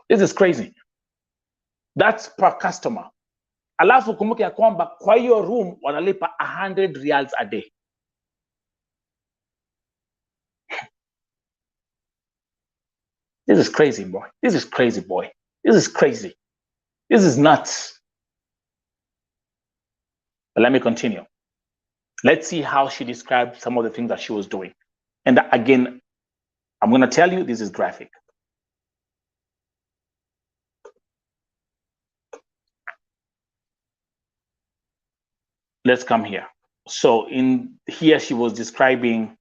This is crazy. That's per customer. Alafu kumbuke ya kwamba kwa hiyo room wanalipa 100 reals a day. This is crazy, boy. This is crazy, boy. This is crazy. This is nuts. But let me continue. Let's see how she described some of the things that she was doing. And again, I'm going to tell you, this is graphic. Let's come here. So in here, she was describing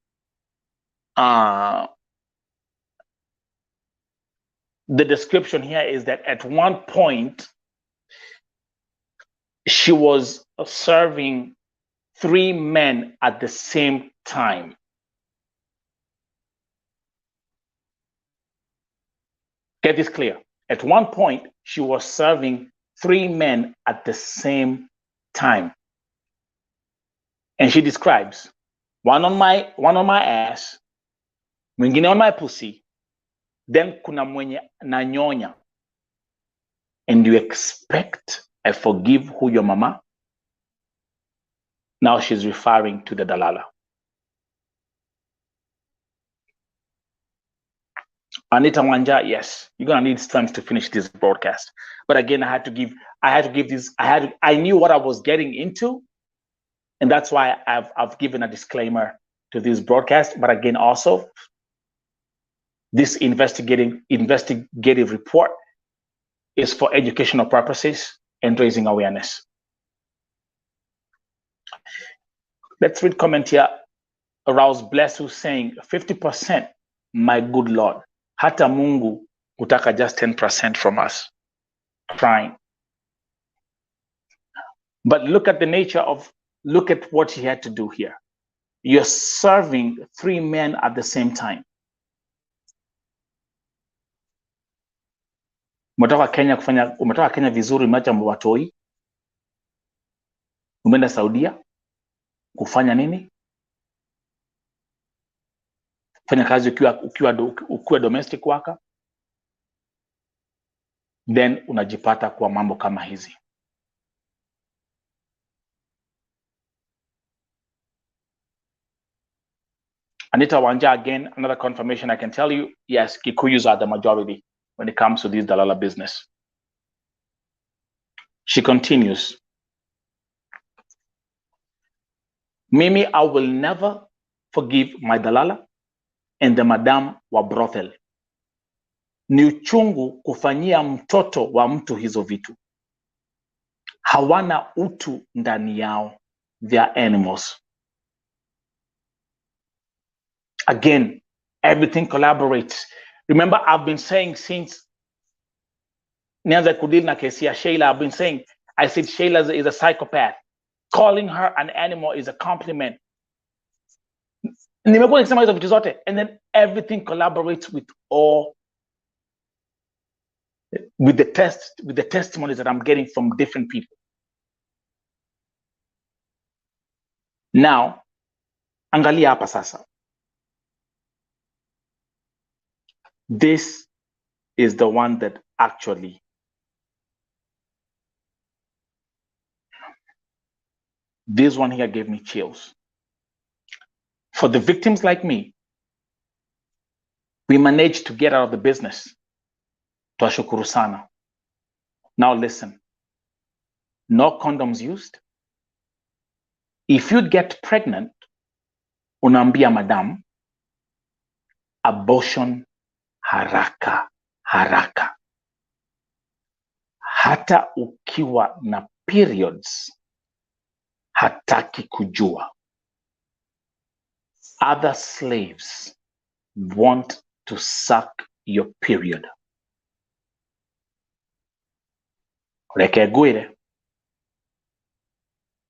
the description here is that at one point, she was serving 3 men at the same time. Get this clear. At one point, she was serving 3 men at the same time. And she describes one on my ass, mwingine on my pussy, then kuna mwenye nanyonya. And you expect I forgive who your mama? Now she's referring to the dalala. Anita Wanja, yes, you're gonna need strength to finish this broadcast. But again, I knew what I was getting into, and that's why I've given a disclaimer to this broadcast. But again, also, this investigative report is for educational purposes and raising awareness. Let's read comment here. Arouse Bless who's saying 50%, my good Lord. Hata Mungu hutaka just 10% from us. Crying. But look at look at what he had to do here. You're serving 3 men at the same time. Umetoka Kenya vizuri, umeacha watoi. Umeenda Saudia kufanya nini? Fanya kazi ukiwa domestic worker, then unajipata kwa mambo kama hizi. Anita Wanja, again, another confirmation I can tell you, yes, Kikuyus are the majority when it comes to this dalala business. She continues, Mimi, I will never forgive my dalala and the madam wa brothel. Ni uchungu kufanyia mtoto wa mtu hizo vitu. Hawana utu ndani yao. They are animals. Again, everything collaborates. Remember, I've been saying since nianza kudili na kesi ya Sheila, I've been saying, I said Sheila is a psychopath. Calling her an animal is a compliment. Nimekuwa nikisema hizo vitu zote, and then everything collaborates with the testimonies that I'm getting from different people. Now, angalia hapa sasa. This is the one that actually this one here gave me chills. For the victims like me, we managed to get out of the business. Twashukuru sana. Now listen, no condoms used. If you get pregnant, unaambia madam, abortion haraka haraka. Hata ukiwa na periods, hataki kujua. Other slaves want to suck your period. Rekegwire.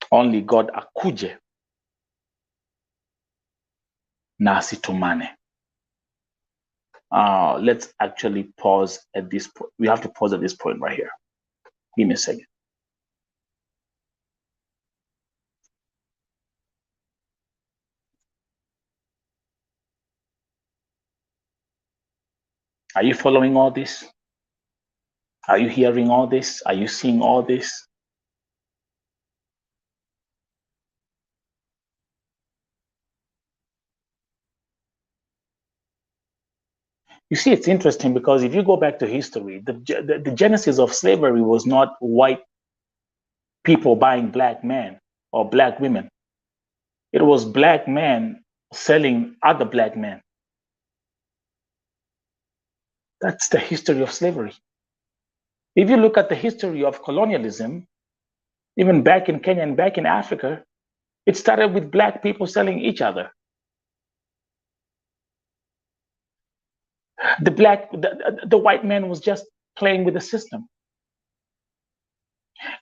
Only God akuje na asitumane. Let's actually pause at this point. We have to pause at this point right here. Give me a second. Are you following all this? Are you hearing all this? Are you seeing all this? You see, it's interesting because if you go back to history, the genesis of slavery was not white people buying black men or black women. It was black men selling other black men. That's the history of slavery. If you look at the history of colonialism, even back in Kenya and back in Africa, it started with black people selling each other. The white man was just playing with the system.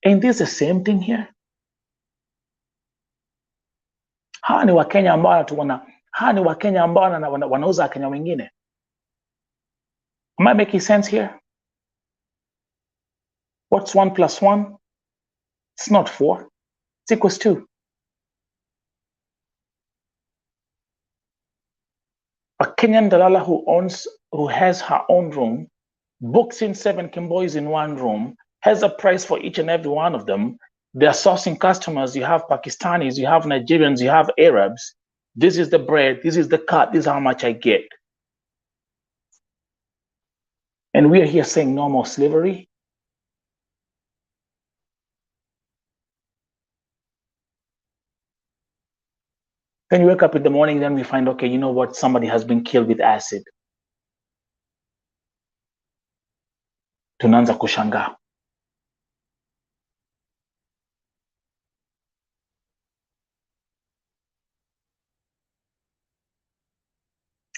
And this the same thing here. Hawa ni Wakenya ambao wanauza Wakenya wengine. Am I making sense here? What's 1 + 1? It's not 4. It's equals 2. A Kenyan dalala who has her own room, books in 7 Kimbois in one room, has a price for each and every one of them. They're sourcing customers. You have Pakistanis, you have Nigerians, you have Arabs. This is the bread, this is the cut, this is how much I get. And we are here saying no more slavery. Then you wake up in the morning, then we find, okay, you know what? Somebody has been killed with acid. Tunaanza kushangaa.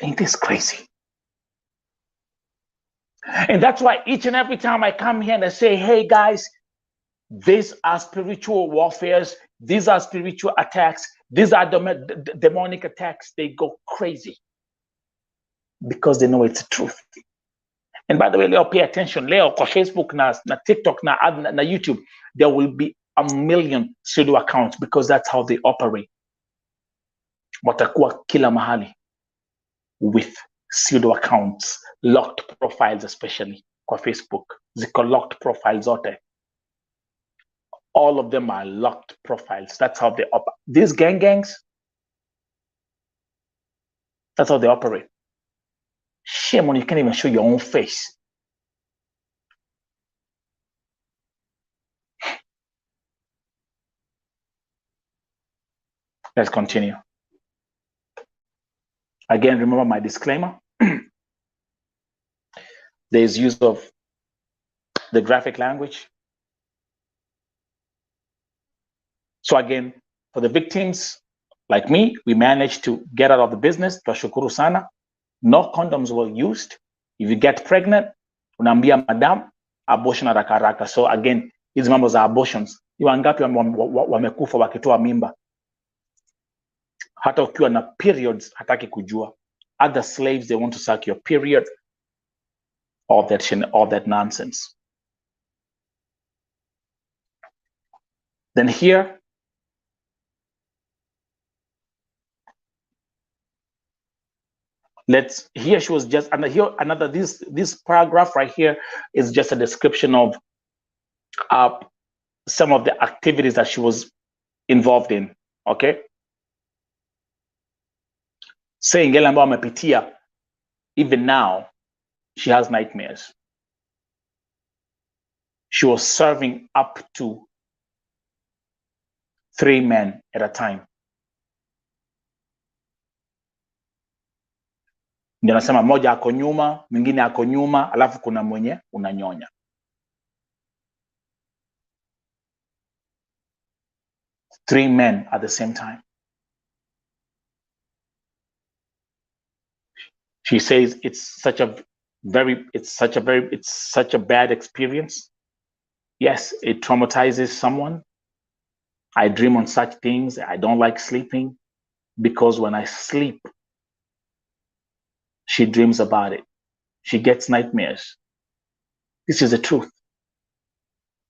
Ain't this crazy? And that's why each and every time I come here and I say, hey guys, these are spiritual warfares, these are spiritual attacks, these are demonic attacks, they go crazy because they know it's the truth. And by the way, Leo, pay attention. Leo, kwa Facebook, na TikTok, na YouTube, there will be 1 million pseudo accounts because that's how they operate. Watakuwa kila mahali with pseudo accounts, locked profiles, especially kwa Facebook. Ziko locked profiles zote. All of them are locked profiles. That's how they operate. These gangs, that's how they operate. Shame on you can't even show your own face. Let's continue. Again, remember my disclaimer. There's use of the graphic language. So again, for the victims like me, we managed to get out of the business. Twashukuru sana. No condoms were used. If you get pregnant, unaambia madam, abortion haraka haraka. So again, hizi mambo za abortions, ni wangapi wamekufa wakitoa mimba? Hata ukiwa na periods hataki kujua. Other slaves, they want to suck your period. All that nonsense. Then here, here she was just, and here another, this paragraph right here is just a description of some of the activities that she was involved in. Okay, saying yale ambayo amepitia, even now she has nightmares. She was serving up to 3 men at a time. Ndio nasema moja ako nyuma, mwingine ako nyuma, alafu kuna mwenye unanyonya. Three men at the same time. She says it's such a bad experience. Yes, it traumatizes someone. I dream on such things. I don't like sleeping because when I sleep, she dreams about it. She gets nightmares. This is the truth.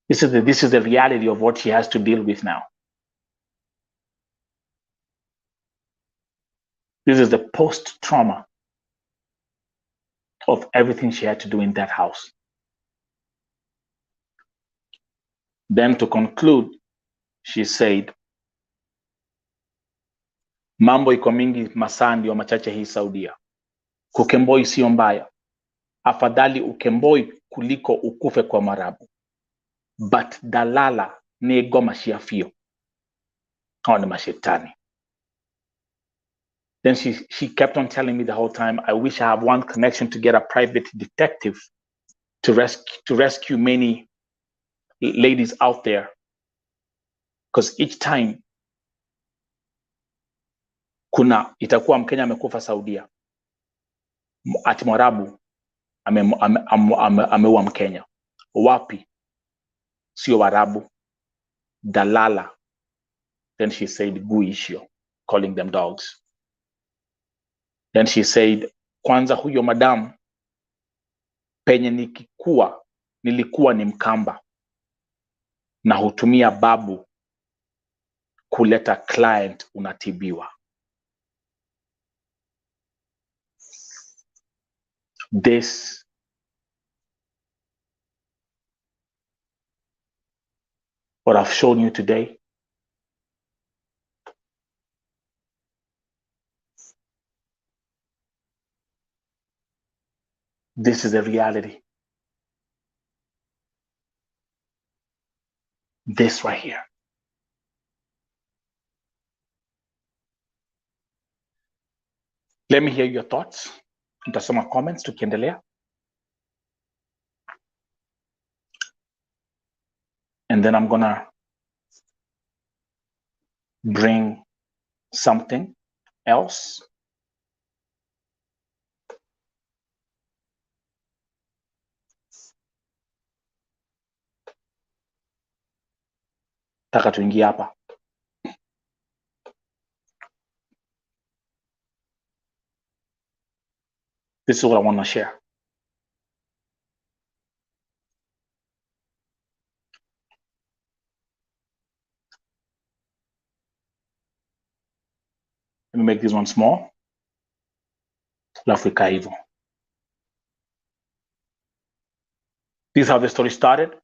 This is the reality of what she has to deal with now. This is the post-trauma of everything she had to do in that house. Then to conclude, she said, mambo iko mingi masaa ndio machache hii Saudia. Kukemboi sio mbaya. Afadhali ukemboi kuliko ukufe kwa marabu. But dalala ni goma shiafio. Hao ni mashetani. Then she kept on telling me the whole time, I wish I have one connection to get a private detective to rescue many ladies out there. Because each time itakuwa Mkenya amekufa Saudia, ati Mwarabu ameua Mkenya. Wapi? Sio Warabu. Dalala. Then she said, Guishio, calling them dogs. Then she said, kwanza huyo madam, penye nilikuwa ni Mkamba. Na hutumia babu kuleta client unatibiwa. This what I've shown you today this is the reality. This right here. Let me hear your thoughts. Nitasoma comments tukiendelea. And then I'm gonna bring something else. Taka tuingie hapa. This is what I want to share. Let me make this one small. Africa evil. This is how the story started.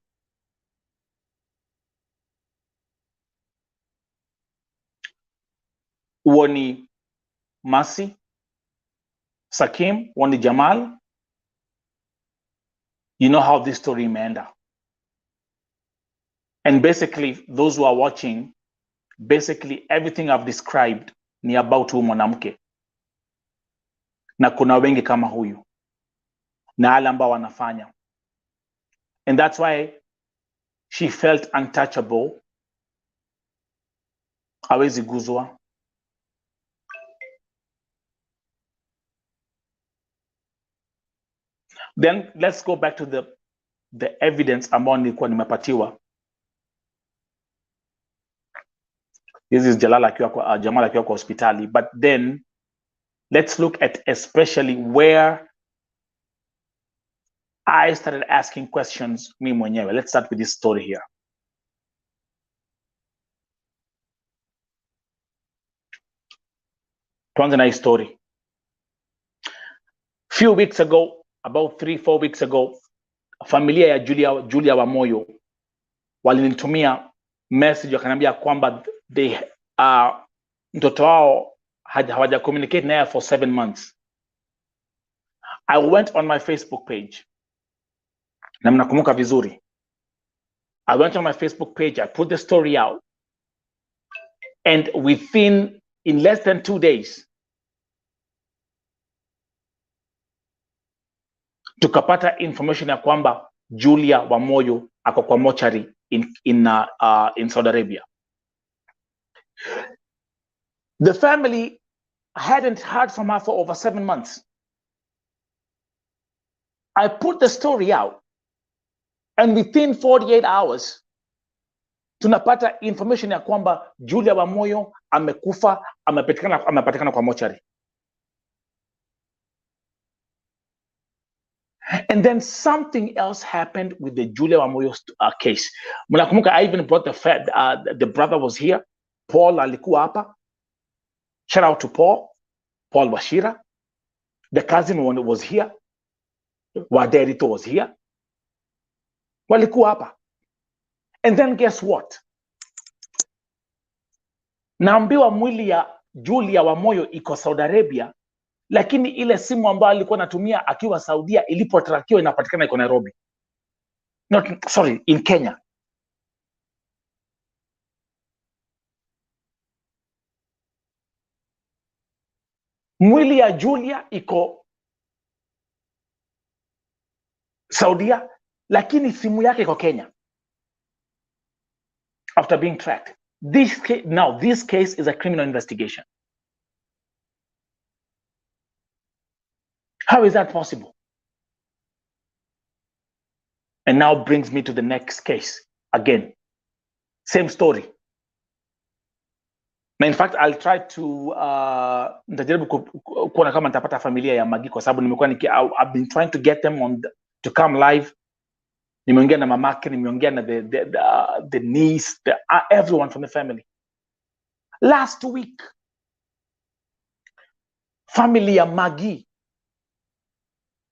Wani Masi, Sakim, Wani Jamal. You know how this story meandered. And basically, those who are watching, basically everything I've described ni about huyu mwanamke, na kuna wengi kama huyu na wale ambao wanafanya, and that's why she felt untouchable, hawezi guzwa. Then let's go back to the evidence ambayo nilikuwa nimepatiwa. This is Jamal akiwa kwa hospitali, but then let's look at especially where I started asking questions me mwenyewe. Let's start with this story here. Tuanze na hii story. Few weeks ago, about 3-4 weeks ago, familia ya Julia Wamoyo walinitumia message wakaniambia kwamba they mtoto wao hawaja communicate naye for 7 months. I went on my Facebook page. Na mnakumbuka vizuri. I went on my Facebook page, I put the story out, and in less than 2 days, tukapata information ya kwamba Julia Wamoyo ako kwa mochari in Saudi Arabia. The family hadn't heard from her for over 7 months. I put the story out, and within 48 hours, tunapata information ya kwamba Julia Wamoyo amekufa, amepatikana kwa mochari. And then something else happened with the Julia Wamoyo case. Mnakumbuka, I even brought the brother was here. Paul alikuwa hapa. Shout out to Paul Washira. The cousin was here. Waderito was here. Walikuwa hapa. And then guess what? Naambiwa mwili ya Julia Wamoyo iko Saudi Arabia, lakini ile simu ambayo alikuwa anatumia akiwa Saudia ilipotrakiwa inapatikana iko Nairobi. In Kenya. Mwili ya Julia iko Saudia, lakini simu yake iko Kenya. After being tracked. This case is a criminal investigation. How is that possible? And now brings me to the next case. Again, same story. Na in fact, I'll try to nitajaribu kuona kama nitapata familia ya Magi, kwa sababu nimekuwa I've been trying to get them to come live. Nimeongea na mamake, nimeongea na the niece, everyone from the family. Last week, family ya Magi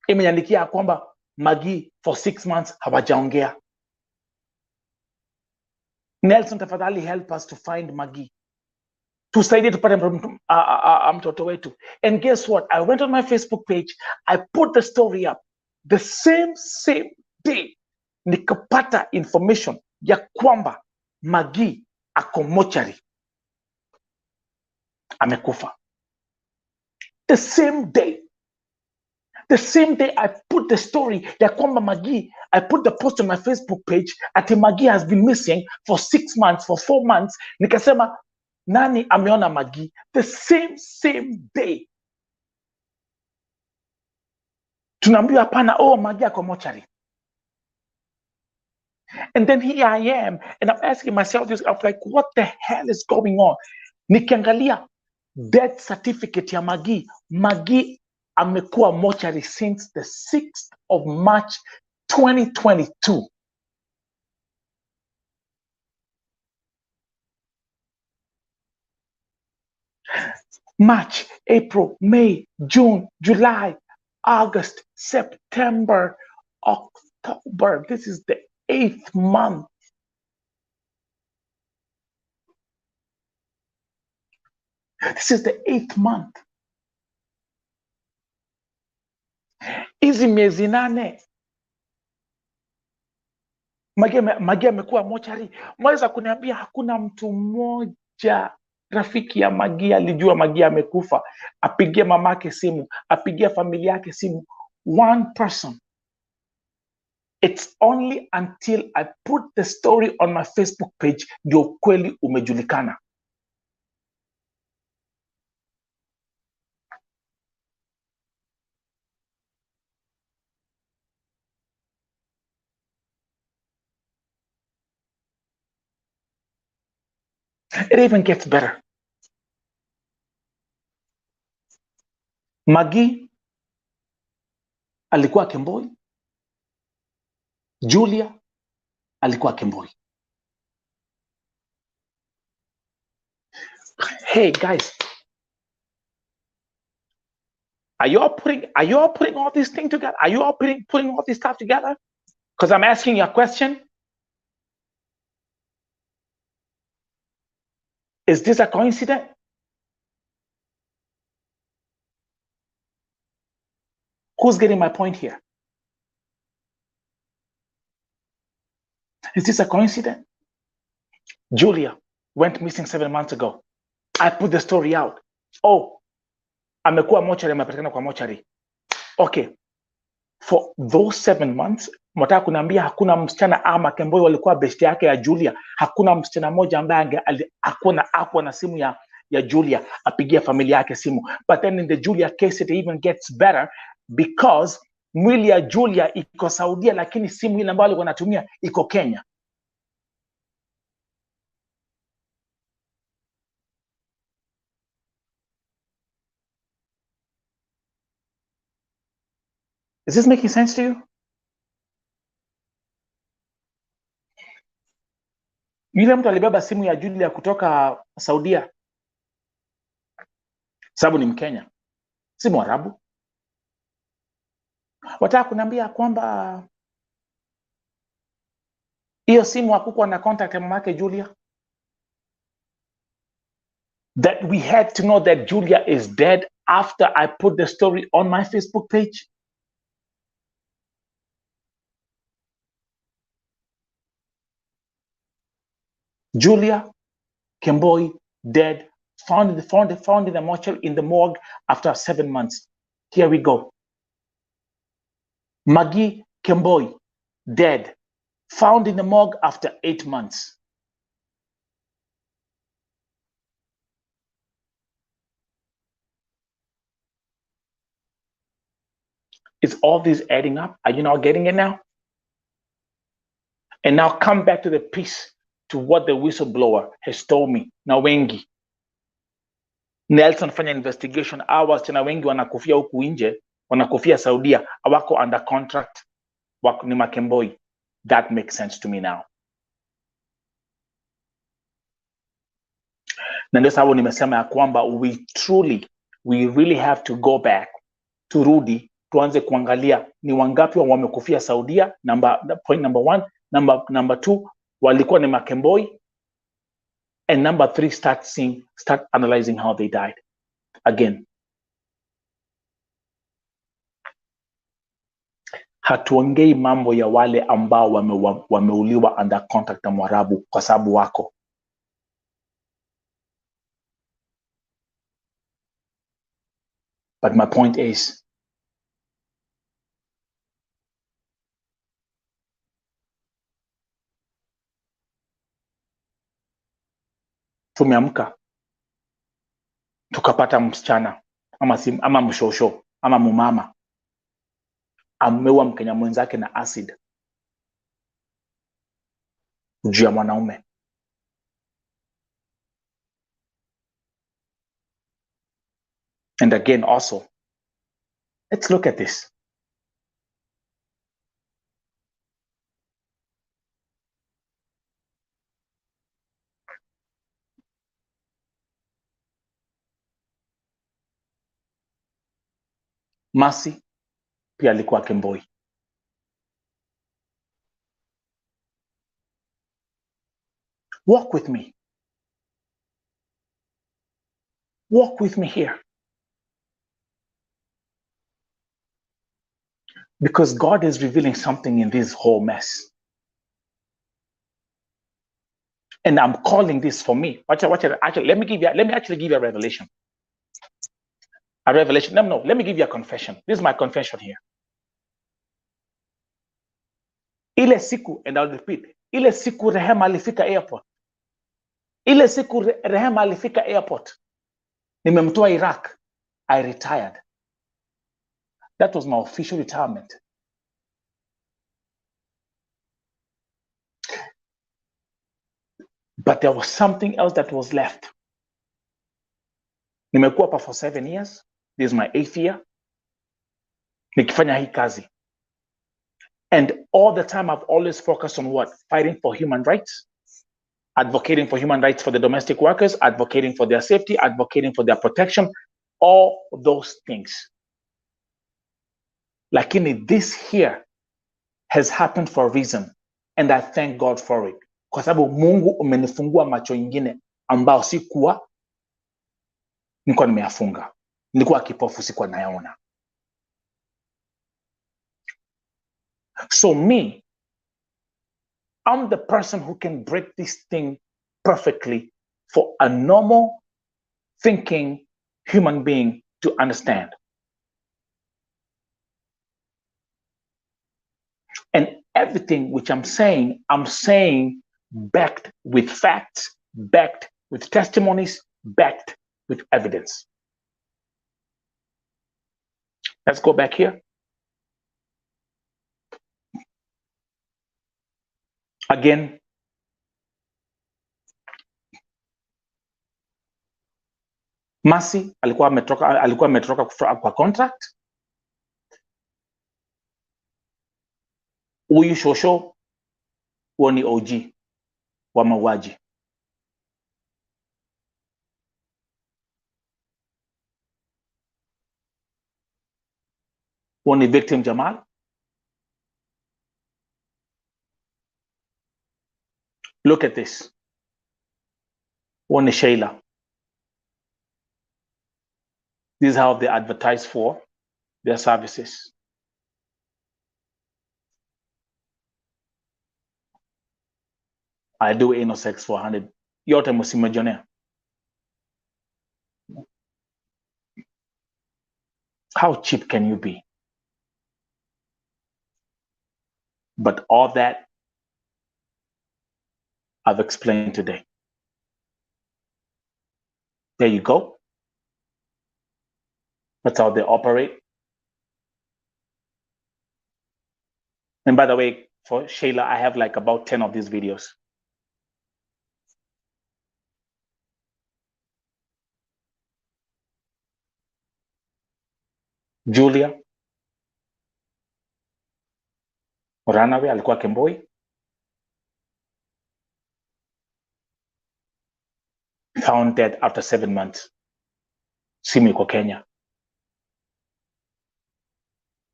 imeandikia kwamba Magi for 6 months hawajaongea. Nelson, tafadhali help us to find Magi. Tusaidie tupate mtoto wetu. And guess what? I went on my Facebook page, I put the story up. The same day, nikapata information ya kwamba Magi ako mochari, amekufa. The same day I put the story ya kwamba Magi, I put the post on my Facebook page ati Magi has been missing for 6 months, for 4 months. Nikasema nani ameona Magi? The same day tunaambiwa hapana, Magi ako mochari. And then here I am, and I'm asking myself this, I'm like, what the hell is going on? Nikiangalia death certificate ya Magi, Magi amekuwa mochari since the 6th of March 2022. March, April, May, June, July, August, September, October. This is the 8th month. This is the 8th month. Hizi miezi 8 Magi amekuwa mochari. Mweza kuniambia hakuna mtu mmoja mmoja rafiki ya Magi alijua Magi amekufa, apigie mamake simu, apigie familia yake simu. One person. It's only until I put the story on my Facebook page ndio kweli umejulikana. It even gets better. Magi alikuwa Kemboi, Julia alikuwa Kemboi. Hey guys, are you all putting all these things together? Are you all putting all this stuff together? Because I'm asking you a question. Is this a coincidence? Who's getting my point here? Is this a coincidence? Julia went missing 7 months ago. I put the story out. Oh, amekuwa mochari, amepatikana kwa mochari. Okay, for those 7 months, mwataka kuniambia hakuna msichana ama Kemboi walikuwa best yake ya Julia, hakuna msichana mmoja ambaye akuwa na simu ya Julia apigia familia yake simu. But then in the Julia case it even gets better because mwili ya Julia iko Saudia, lakini simu ile ambayo alikuwa anatumia iko Kenya. Is this making sense to you? Yule mtu alibeba simu ya Julia kutoka Saudia sababu ni Mkenya, si Mwarabu. Wataka kuniambia kwamba hiyo simu hakukuwa na contact ya mamake Julia? That we had to know that Julia is dead after I put the story on my Facebook page? Julia Kemboi dead, found in the mortuary, in the morgue after 7 months. Here we go. Magi Kemboi dead, found in the morgue after 8 months. Is all this adding up? Are you not getting it now? And now come back to the piece, to what the whistleblower has told me. Na wengi Nelson fanya investigation, wasichana wengi wanakufia huku nje, wanakufia Saudia, awako under contract, wako ni Makemboi. That makes sense to me now. Na ndio sababu nimesema ya kwamba we really have to go back, turudi, tuanze kuangalia ni wangapi wamekufia Saudia, point number 1. Number 2, walikuwa ni Makemboi. And number 3, start analyzing how they died. Again, hatuongei mambo ya wale ambao wameuliwa under contract na Mwarabu kwa sababu wako. But my point is, tumeamka tukapata msichana ama mshosho ama mumama ameua Mkenya mwenzake na acid juu ya mwanaume. And again also, let's look at this. Masi pia alikuwa Kemboi. Walk with me. Walk with me here. Because God is revealing something in this whole mess. And I'm calling this for me. Actually, let me actually give you a revelation. A revelation. No, let me give you a confession. This is my confession here. Ile siku, and I'll repeat, ile siku Rehema alifika airport. Ile siku Rehema alifika airport. Nimemtoa Iraq. I retired. That was my official retirement. But there was something else that was left. Nimekuwa hapa for 7 years. This is my 8th year. Nikifanya hii kazi. And all the time I've always focused on what? Fighting for human rights, advocating for human rights for the domestic workers, advocating for their safety, advocating for their protection, all those things. Lakini this here has happened for a reason, and I thank God for it. Kwa sababu Mungu umenifungua macho ingine ambao nilikuwa nimeyafunga. Nilikuwa kipofu, sikuwa nayaona. So me, I'm the person who can break this thing perfectly for a normal thinking human being to understand. And everything which I'm saying backed with facts, backed with testimonies, backed with evidence. Let's go back here. Again, Masi alikuwa ametoka kwa contract. Huyu shosho huo ni OG wa mauaji. Huo ni victim Jamal. Look at this. Huo ni Sheila. This is how they advertise for their services. I do anal sex for 100. Yote msimejionea. How cheap can you be? But all that I've explained today. There you go. That's how they operate. And by the way, for Shayla, I have like about 10 of these videos. Julia Oranawe alikuwa Kemboi. Found dead after 7 months. Simu iko Kenya.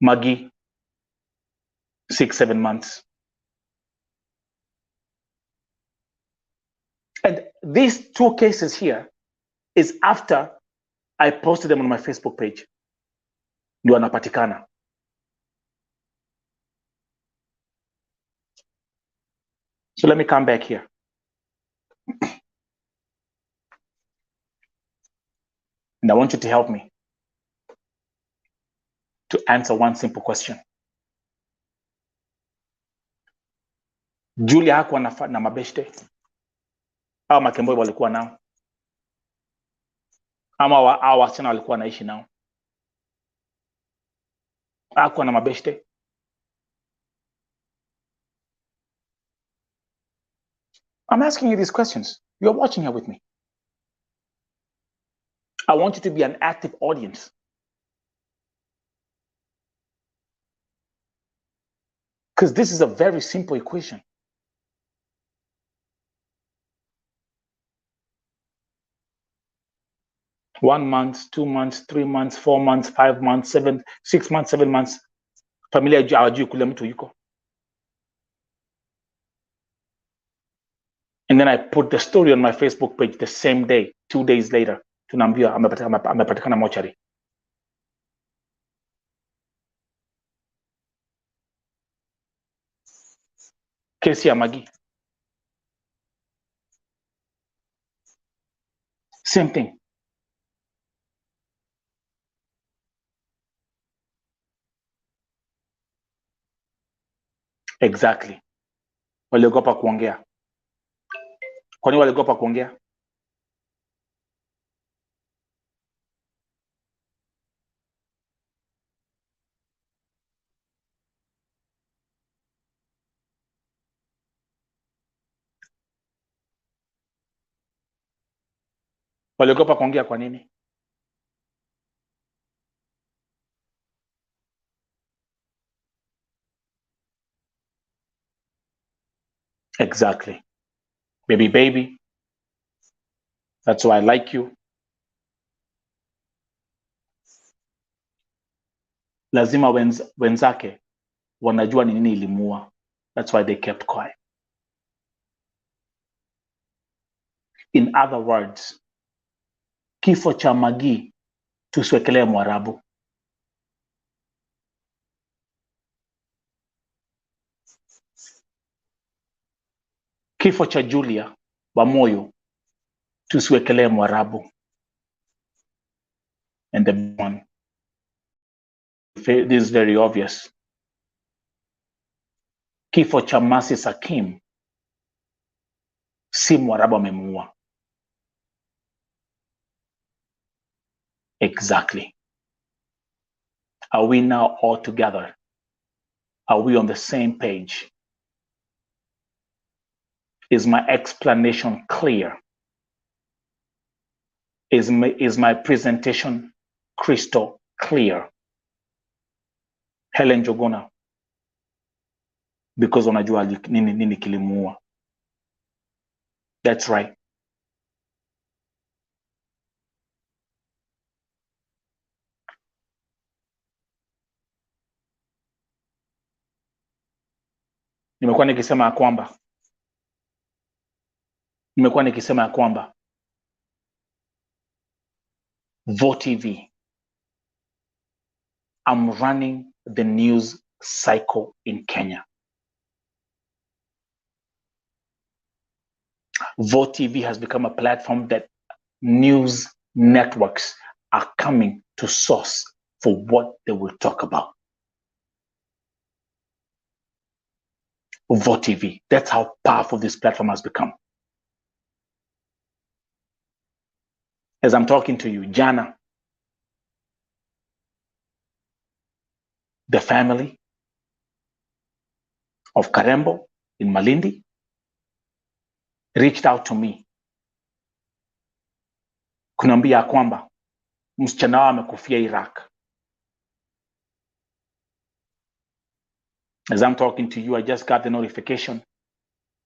Maggie, 6-7 months. And these 2 cases here is after I posted them on my Facebook page. Ndio anapatikana. So let me come back here. And I want you to help me to answer one simple question. Julia hakuwa na mabeshte au makemboi walikuwa nao, ama wasichana walikuwa naishi nao? Hakuwa na mabeshte? I'm asking you these questions. You're watching here with me. I want you to be an active audience. Because this is a very simple equation. One month, 2 months, 3 months, 4 months, 5 months, 6 months, 7 months. Familia hawajui kule mtu yuko. And then I put the story on my Facebook page the same day, 2 days later. Tunaambiwa amepatikana mochari. Kesi ya Maggie. Same thing. Exactly. Waliogopa kuongea. Kwa nini waliogopa kuongea? Waliogopa kuongea kwa nini? Exactly. Baby, that's why I like you. Lazima wenzake wanajua ni nini ilimuua. That's why they kept quiet. In other words, kifo cha Magi tusiwekelee Mwarabu. Kifo cha Julia Bamoyo tusiwekelee Mwarabu. And the one, this is very obvious. Kifo cha Masi Sakim si Mwarabu amemuua. Exactly. Are we now all together? Are we on the same page? Is my explanation clear? Is my presentation crystal clear? Helen Jogona, because unajua nini kilimuua. That's right. Nimekuwa nikisema ya kwamba VOTV, I'm running the news cycle in Kenya. VOTV has become a platform that news networks are coming to source for what they will talk about. VOTV, that's how powerful this platform has become. As I'm talking to you, Jana, the family of Karembo in Malindi reached out to me kuniambia kwamba msichana wao amekufia Iraq. As I'm talking to you, I just got the notification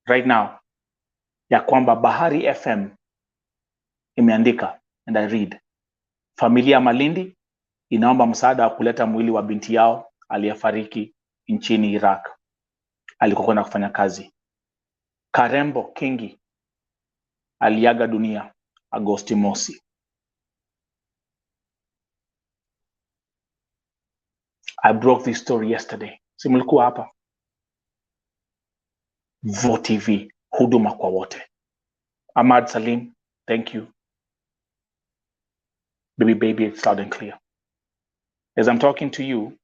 right now ya kwamba Bahari FM imeandika, and I read, familia Malindi inaomba msaada wa kuleta mwili wa binti yao aliyefariki nchini Iraq alikokwenda kufanya kazi. Karembo Kingi aliaga dunia Agosti mosi. I broke this story yesterday. Si mlikuwa hapa? VOTV, huduma kwa wote. Ahmad Salim, thank you. Baby, it's loud and clear. As I'm talking to you,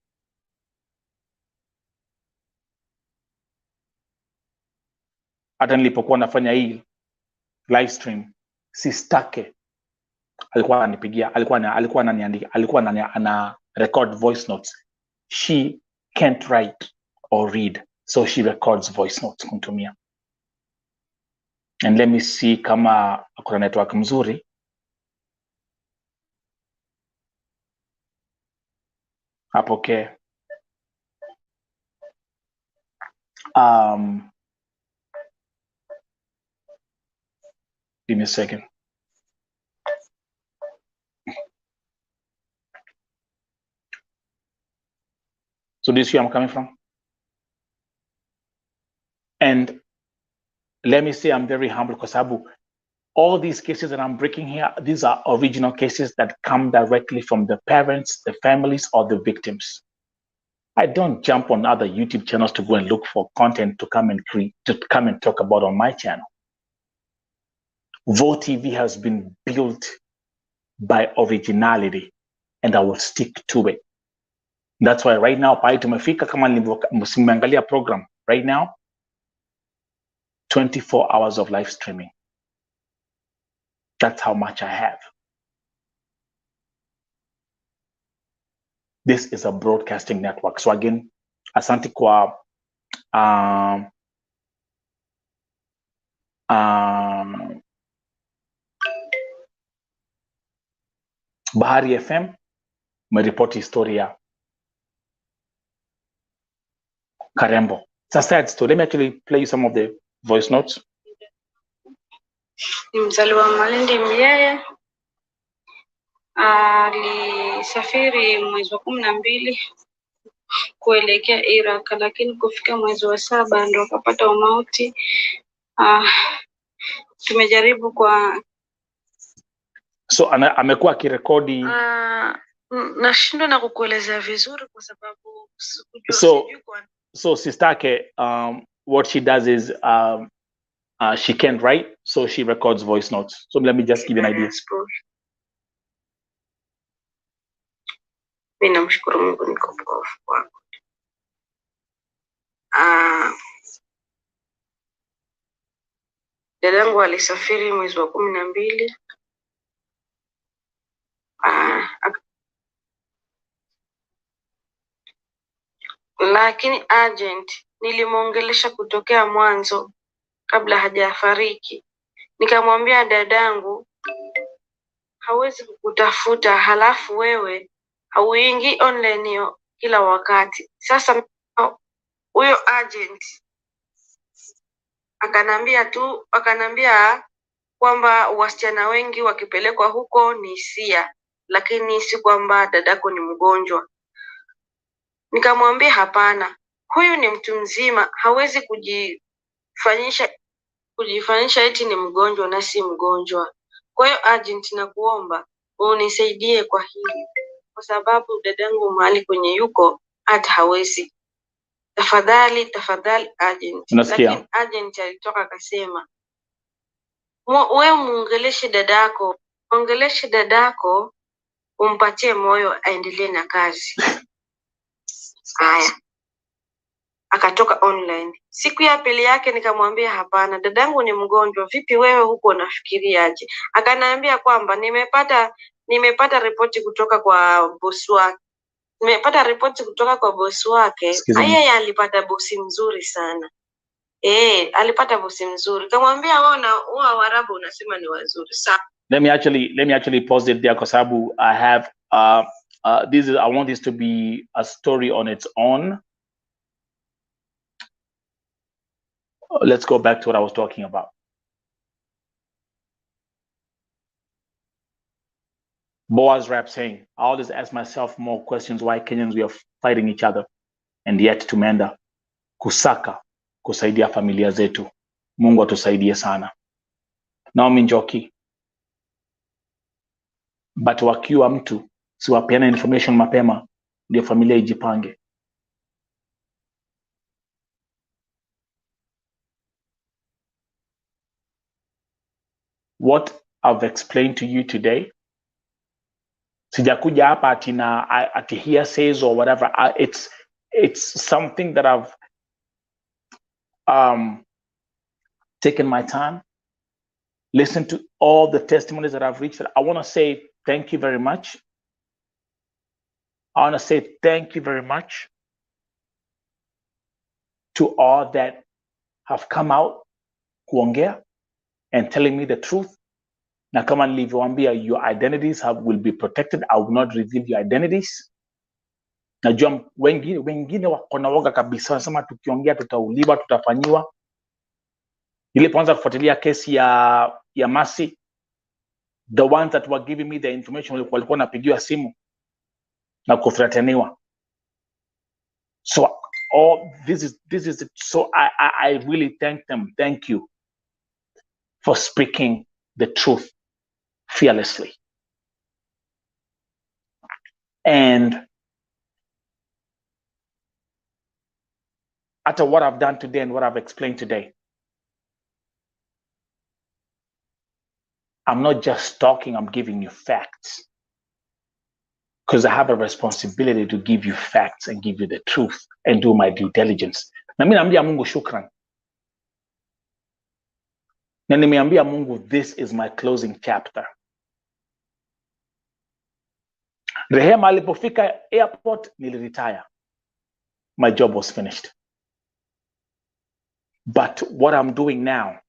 hata nilipokuwa nafanya hii live stream, sistake alikuwa ananipigia, alikuwa ananiandika, alikuwa ana record voice notes. She can't write or read, so she records voice notes kunitumia. And let me see kama kuna network mzuri. Apokee. Give me a second. So this is where I'm coming from. And let me say I'm very humble because all these cases that I'm breaking here, these are original cases that come directly from the parents, the families, or the victims. I don't jump on other YouTube channels to go and look for content to come and talk about on my channel. Vo TV has been built by originality, and I will stick to it. That's why right now pale tumefika, kama msimeangalia program right now, 24 hours of live streaming. That's how much I have. This is a broadcasting network. So again, asante kwa Bahari FM meripoti historia Karembo. It's a sad story. Let me actually play some of the voice notes. Ni mzaliwa Malindi Myeye, alisafiri mwezi wa 12 kuelekea Iraq, lakini kufika mwezi wa 7 ndo akapata umauti. Tumejaribu kwa so amekuwa akirekodi nashindwa na kukuelezea vizuri kwa sababu so sistake what she does is she can't write, so she records voice notes. So let me just give you an idea. Mimi namshukuru Mungu niko poa. Dadangu alisafiri mwezi wa 12. Lakini agent nilimuongelesha kutokea mwanzo kabla hajafariki. Nikamwambia dadangu hawezi kukutafuta halafu wewe hauingi online kila wakati. Sasa huyo agent akanambia kwamba wasichana wengi wakipelekwa huko ni sia, lakini si kwamba dadako ni mgonjwa. Nikamwambia hapana, huyu ni mtu mzima, hawezi kujifanyisha eti ni mgonjwa na si mgonjwa. Kwa hiyo agent, nakuomba unisaidie kwa hili, kwa sababu dadangu mahali kwenye yuko hata hawezi. Tafadhali agent. Lakini agent alitoka akasema, wewe muongeleshe dadako, umpatie moyo aendelee na kazi. Haya, akatoka online. Siku ya pili yake nikamwambia hapana, dadangu ni mgonjwa, vipi wewe huko unafikiriaje? Akaniambia kwamba nimepata ripoti kutoka kwa bosi wake. Yeye alipata bosi mzuri sana. Alipata bosi mzuri. Kamwambia wewe Waarabu unasema ni wazuri sana. Let me actually pause it there kwa sababu I have I want this to be a story on its own. Let's go back to what I was talking about. Boaz rap saying, I always ask myself more questions why Kenyans we are fighting each other and yet tumeenda kusaka kusaidia familia zetu. Mungu atusaidie sana. Naomi Njoki, but wakiwa mtu siwapeana information mapema ndio familia ijipange. What I've explained to you today, sijakuja hapa ati hearsays or whatever. It's something that I've taken my time, listened to all the testimonies that I've reached. I want to say thank you very much. I want to say thank you very much to all that have come out kuongea and telling me the truth. Na kama nilivyowaambia, your identities will be protected. I will not reveal your identities. Najua wengine wako na woga kabisa, wanasema tukiongea tutauliwa, tutafanyiwa. Nilipoanza kufuatilia kesi ya Masi, the ones that were giving me the information walikuwa napigiwa simu na kufrataniwa. So this is it. So I really thank them. Thank you for speaking the truth fearlessly. And after what I've done today and what I've explained today, I'm not just talking, I'm giving you facts. Because I have a responsibility to give you facts and give you the truth and do my due diligence. Na mimi naambia Mungu shukran. Na nimeambia Mungu, this is my closing chapter. Rehema alipofika airport, niliretire. My job was finished. But what I'm doing now,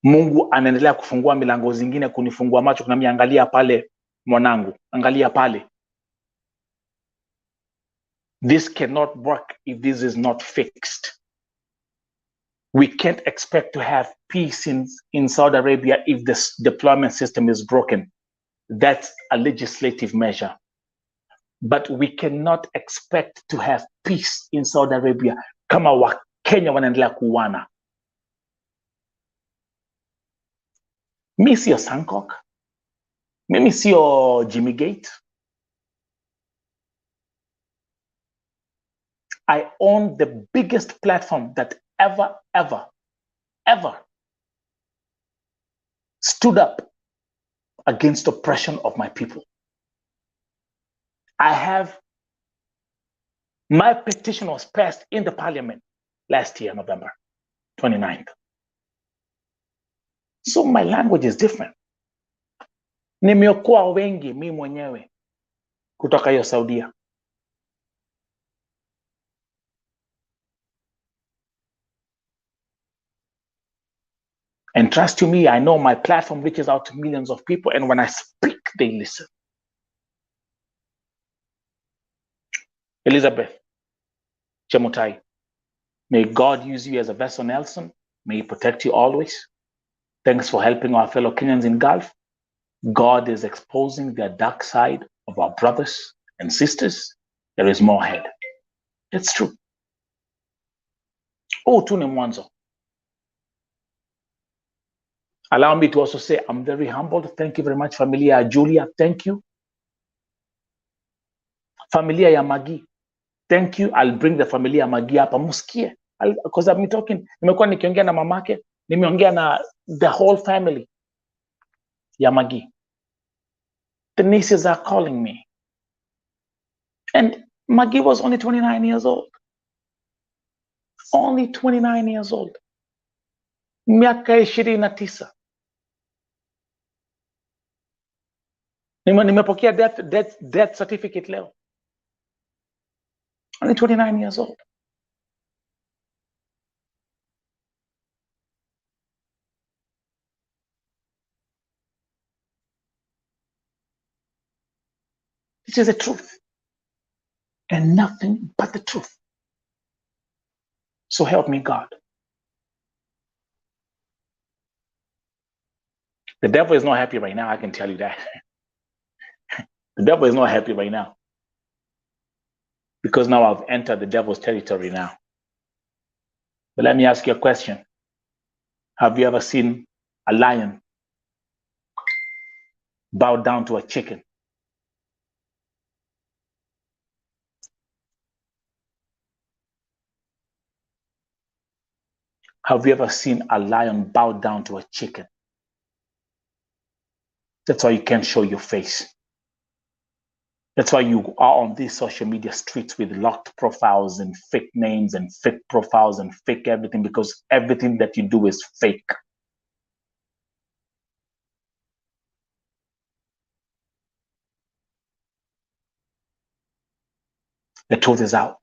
Mungu anaendelea kufungua milango zingine, kunifungua macho, kunambia angalia pale mwanangu, angalia pale. This cannot work if this is not fixed. We can't expect to have peace in Saudi Arabia if this deployment system is broken. That's a legislative measure. But we cannot expect to have peace in Saudi Arabia kama Wakenya wanaendelea kuuana. Mi sio Sankok. Mimi sio Jimmy Gate. I own the biggest platform that ever stood up against oppression of my people. My petition was passed in the parliament last year, November 29th. So my language is different. Nimeokoa wengi mimi mwenyewe kutoka hiyo Saudia. And trust you me, I know my platform reaches out to millions of people, and when I speak, they listen. Elizabeth Chemutai, may God use you as a vessel, Nelson. May He protect you always. Thanks for helping our fellow Kenyans in Gulf. God is exposing the dark side of our brothers and sisters. There is more ahead. It's true. Oh, tu ni mwanzo. Allow me to also say I'm very humbled. Thank you very much, Familia Julia. Thank you. Familia ya Magi. Thank you. I'll bring the Familia Magi hapa musikie. Because I've been talking, nimekuwa nikiongea na mamake, nimeongea na the whole family ya Magi. The nieces are calling me. And Magi was only 29 years old. Only 29 years old. Miaka 29. Nimepokea death certificate leo. Only 29 years old. This is the truth. And nothing but the truth. So help me God. The devil is not happy right now, I can tell you that. The devil is not happy right now. Because now I've entered the devil's territory now. But let me ask you a question. Have you ever seen a lion bow down to a chicken? Have you ever seen a lion bow down to a chicken? That's why you can't show your face. That's why you are on these social media streets with locked profiles and fake names and fake profiles and fake everything, because everything that you do is fake. The truth is out.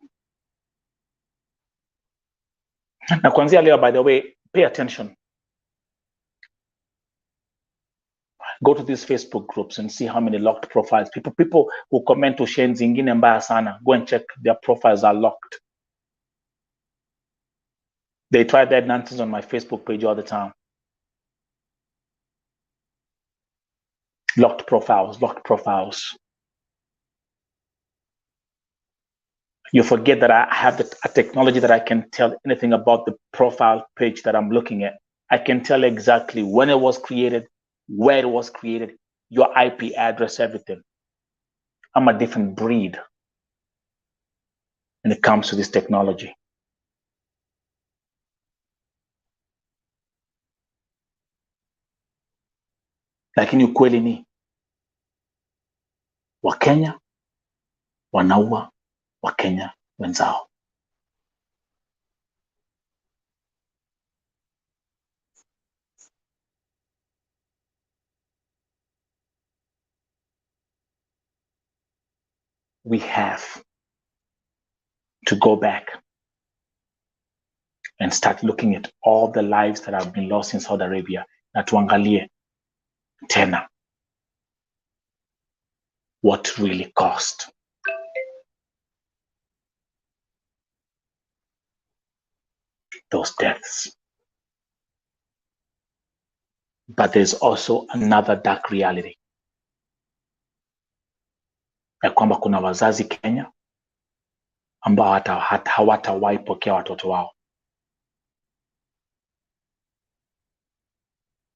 Now, kuanzia leo, by the way, pay attention. Go to these Facebook groups and see how many locked profiles. People who comment to share zingine mbaya sana. Go and check their profiles are locked. They try that nonsense on my Facebook page all the time. Locked profiles, locked profiles. You forget that I have a technology that I can tell anything about the profile page that I'm looking at. I can tell exactly when it was created, where it was created, your IP address, everything. I'm a different breed when it comes to this technology. lakini ukweli ni Wakenya wanaua Wakenya wenzao. We have to go back and start looking at all the lives that have been lost in Saudi Arabia, na tuangalie tena what really cost. Those deaths. But there's also another dark reality, ya kwamba kuna wazazi Kenya ambao hawatawahi pokea watoto wao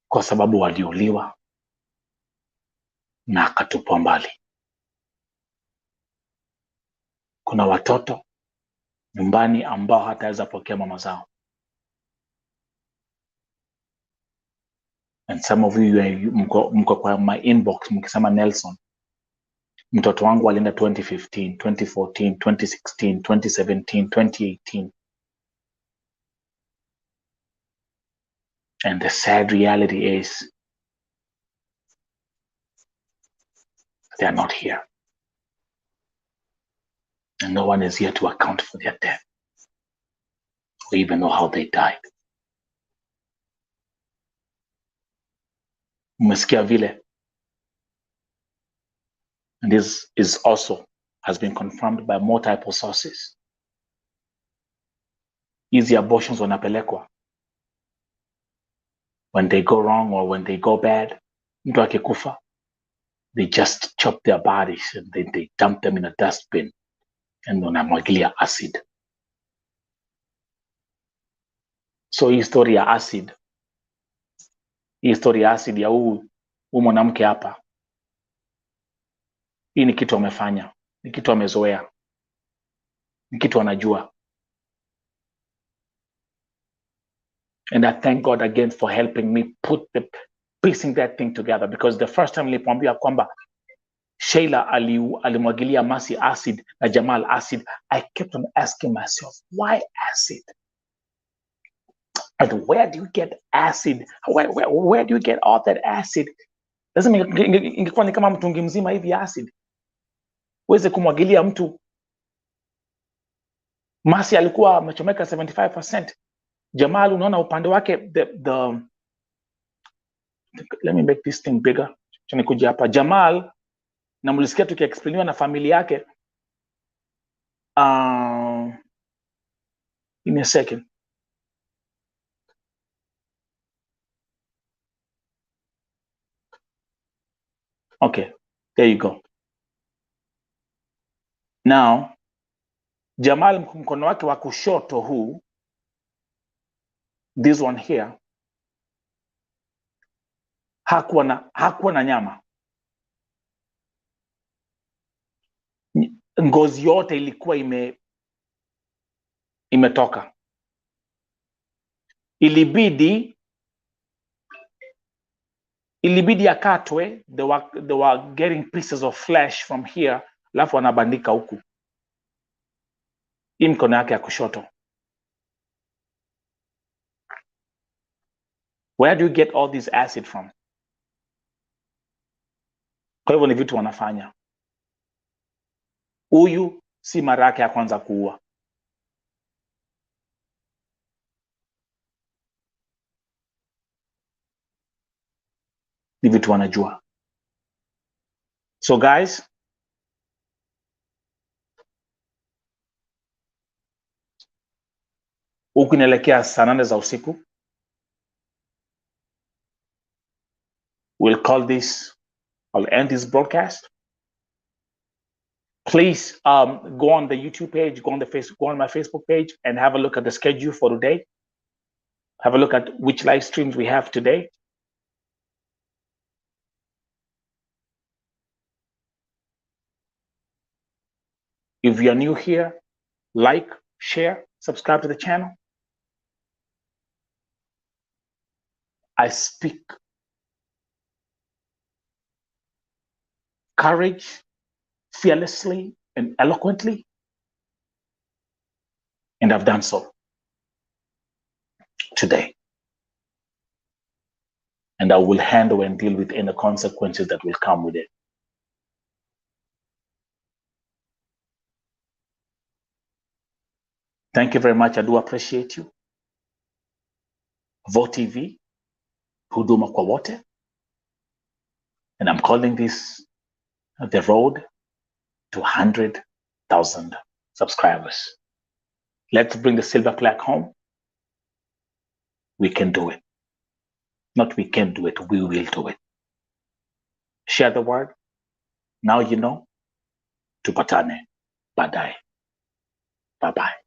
kwa sababu waliuliwa na akatupwa mbali. Kuna watoto nyumbani ambao hataweza pokea mama zao. And some of you mko kwa my inbox mkisema, Nelson, mtoto wangu alienda 2015, 2014, 2016, 2017, 2018. And the sad reality is they are not here. And no one is here to account for their death or even know how they died. Umesikia vile? And this is also has been confirmed by multiple sources. Hizi abortions wanapelekwa, when they go wrong or when they go bad, mtu akikufa, they just chop their bodies and they dump them in a dustbin and wanamwagilia acid. So hii story ya acid, ya huu mwanamke hapa, hii ni kitu amefanya, ni kitu amezoea, ni kitu anajua. And I thank God again for helping me piecing that thing together, because the first time nilipomwambia kwamba Sheila alimwagilia Mercy acid na Jamal acid, I kept on asking myself, why acid? And where do you get acid? Where do you get all that acid? Lazima ingekuwa ni kama mtungi mzima hivi acid uweze kumwagilia mtu. Mercy alikuwa amechomeka 75%. Jamal unaona upande wake let me make this thing bigger. Tunikuja hapa Jamal, na mlisikia tukiexplainiwa na familia yake. Give me a second. Okay, there you go. Now, Jamal mkono wake wa kushoto huu, this one here, hakuwa na nyama. Ngozi yote ilikuwa imetoka. Ilibidi akatwe. They were getting pieces of flesh from here, alafu wanabandika huku. Hii mkono yake ya kushoto. Where do you get all this acid from? Kwa hivyo ni vitu wanafanya. Huyu si mara yake ya kwanza kuua. Ni vitu wanajua. So guys, huku inaelekea saa 8 za usiku. I'll end this broadcast. Please go on the YouTube page, go on my Facebook page and have a look at the schedule for today. Have a look at which live streams we have today. If you are new here, like, share, subscribe to the channel. I speak courage, fearlessly and eloquently, and I've done so today. And I will handle and deal with any consequences that will come with it. Thank you very much. I do appreciate you. Vote TV, huduma kwa wote. And I'm calling this the road to 100,000 subscribers. Let's bring the silver plaque home. We can do it. Not we can do it, we will do it. Share the word. Now you know. Tupatane baadaye. Bye-bye.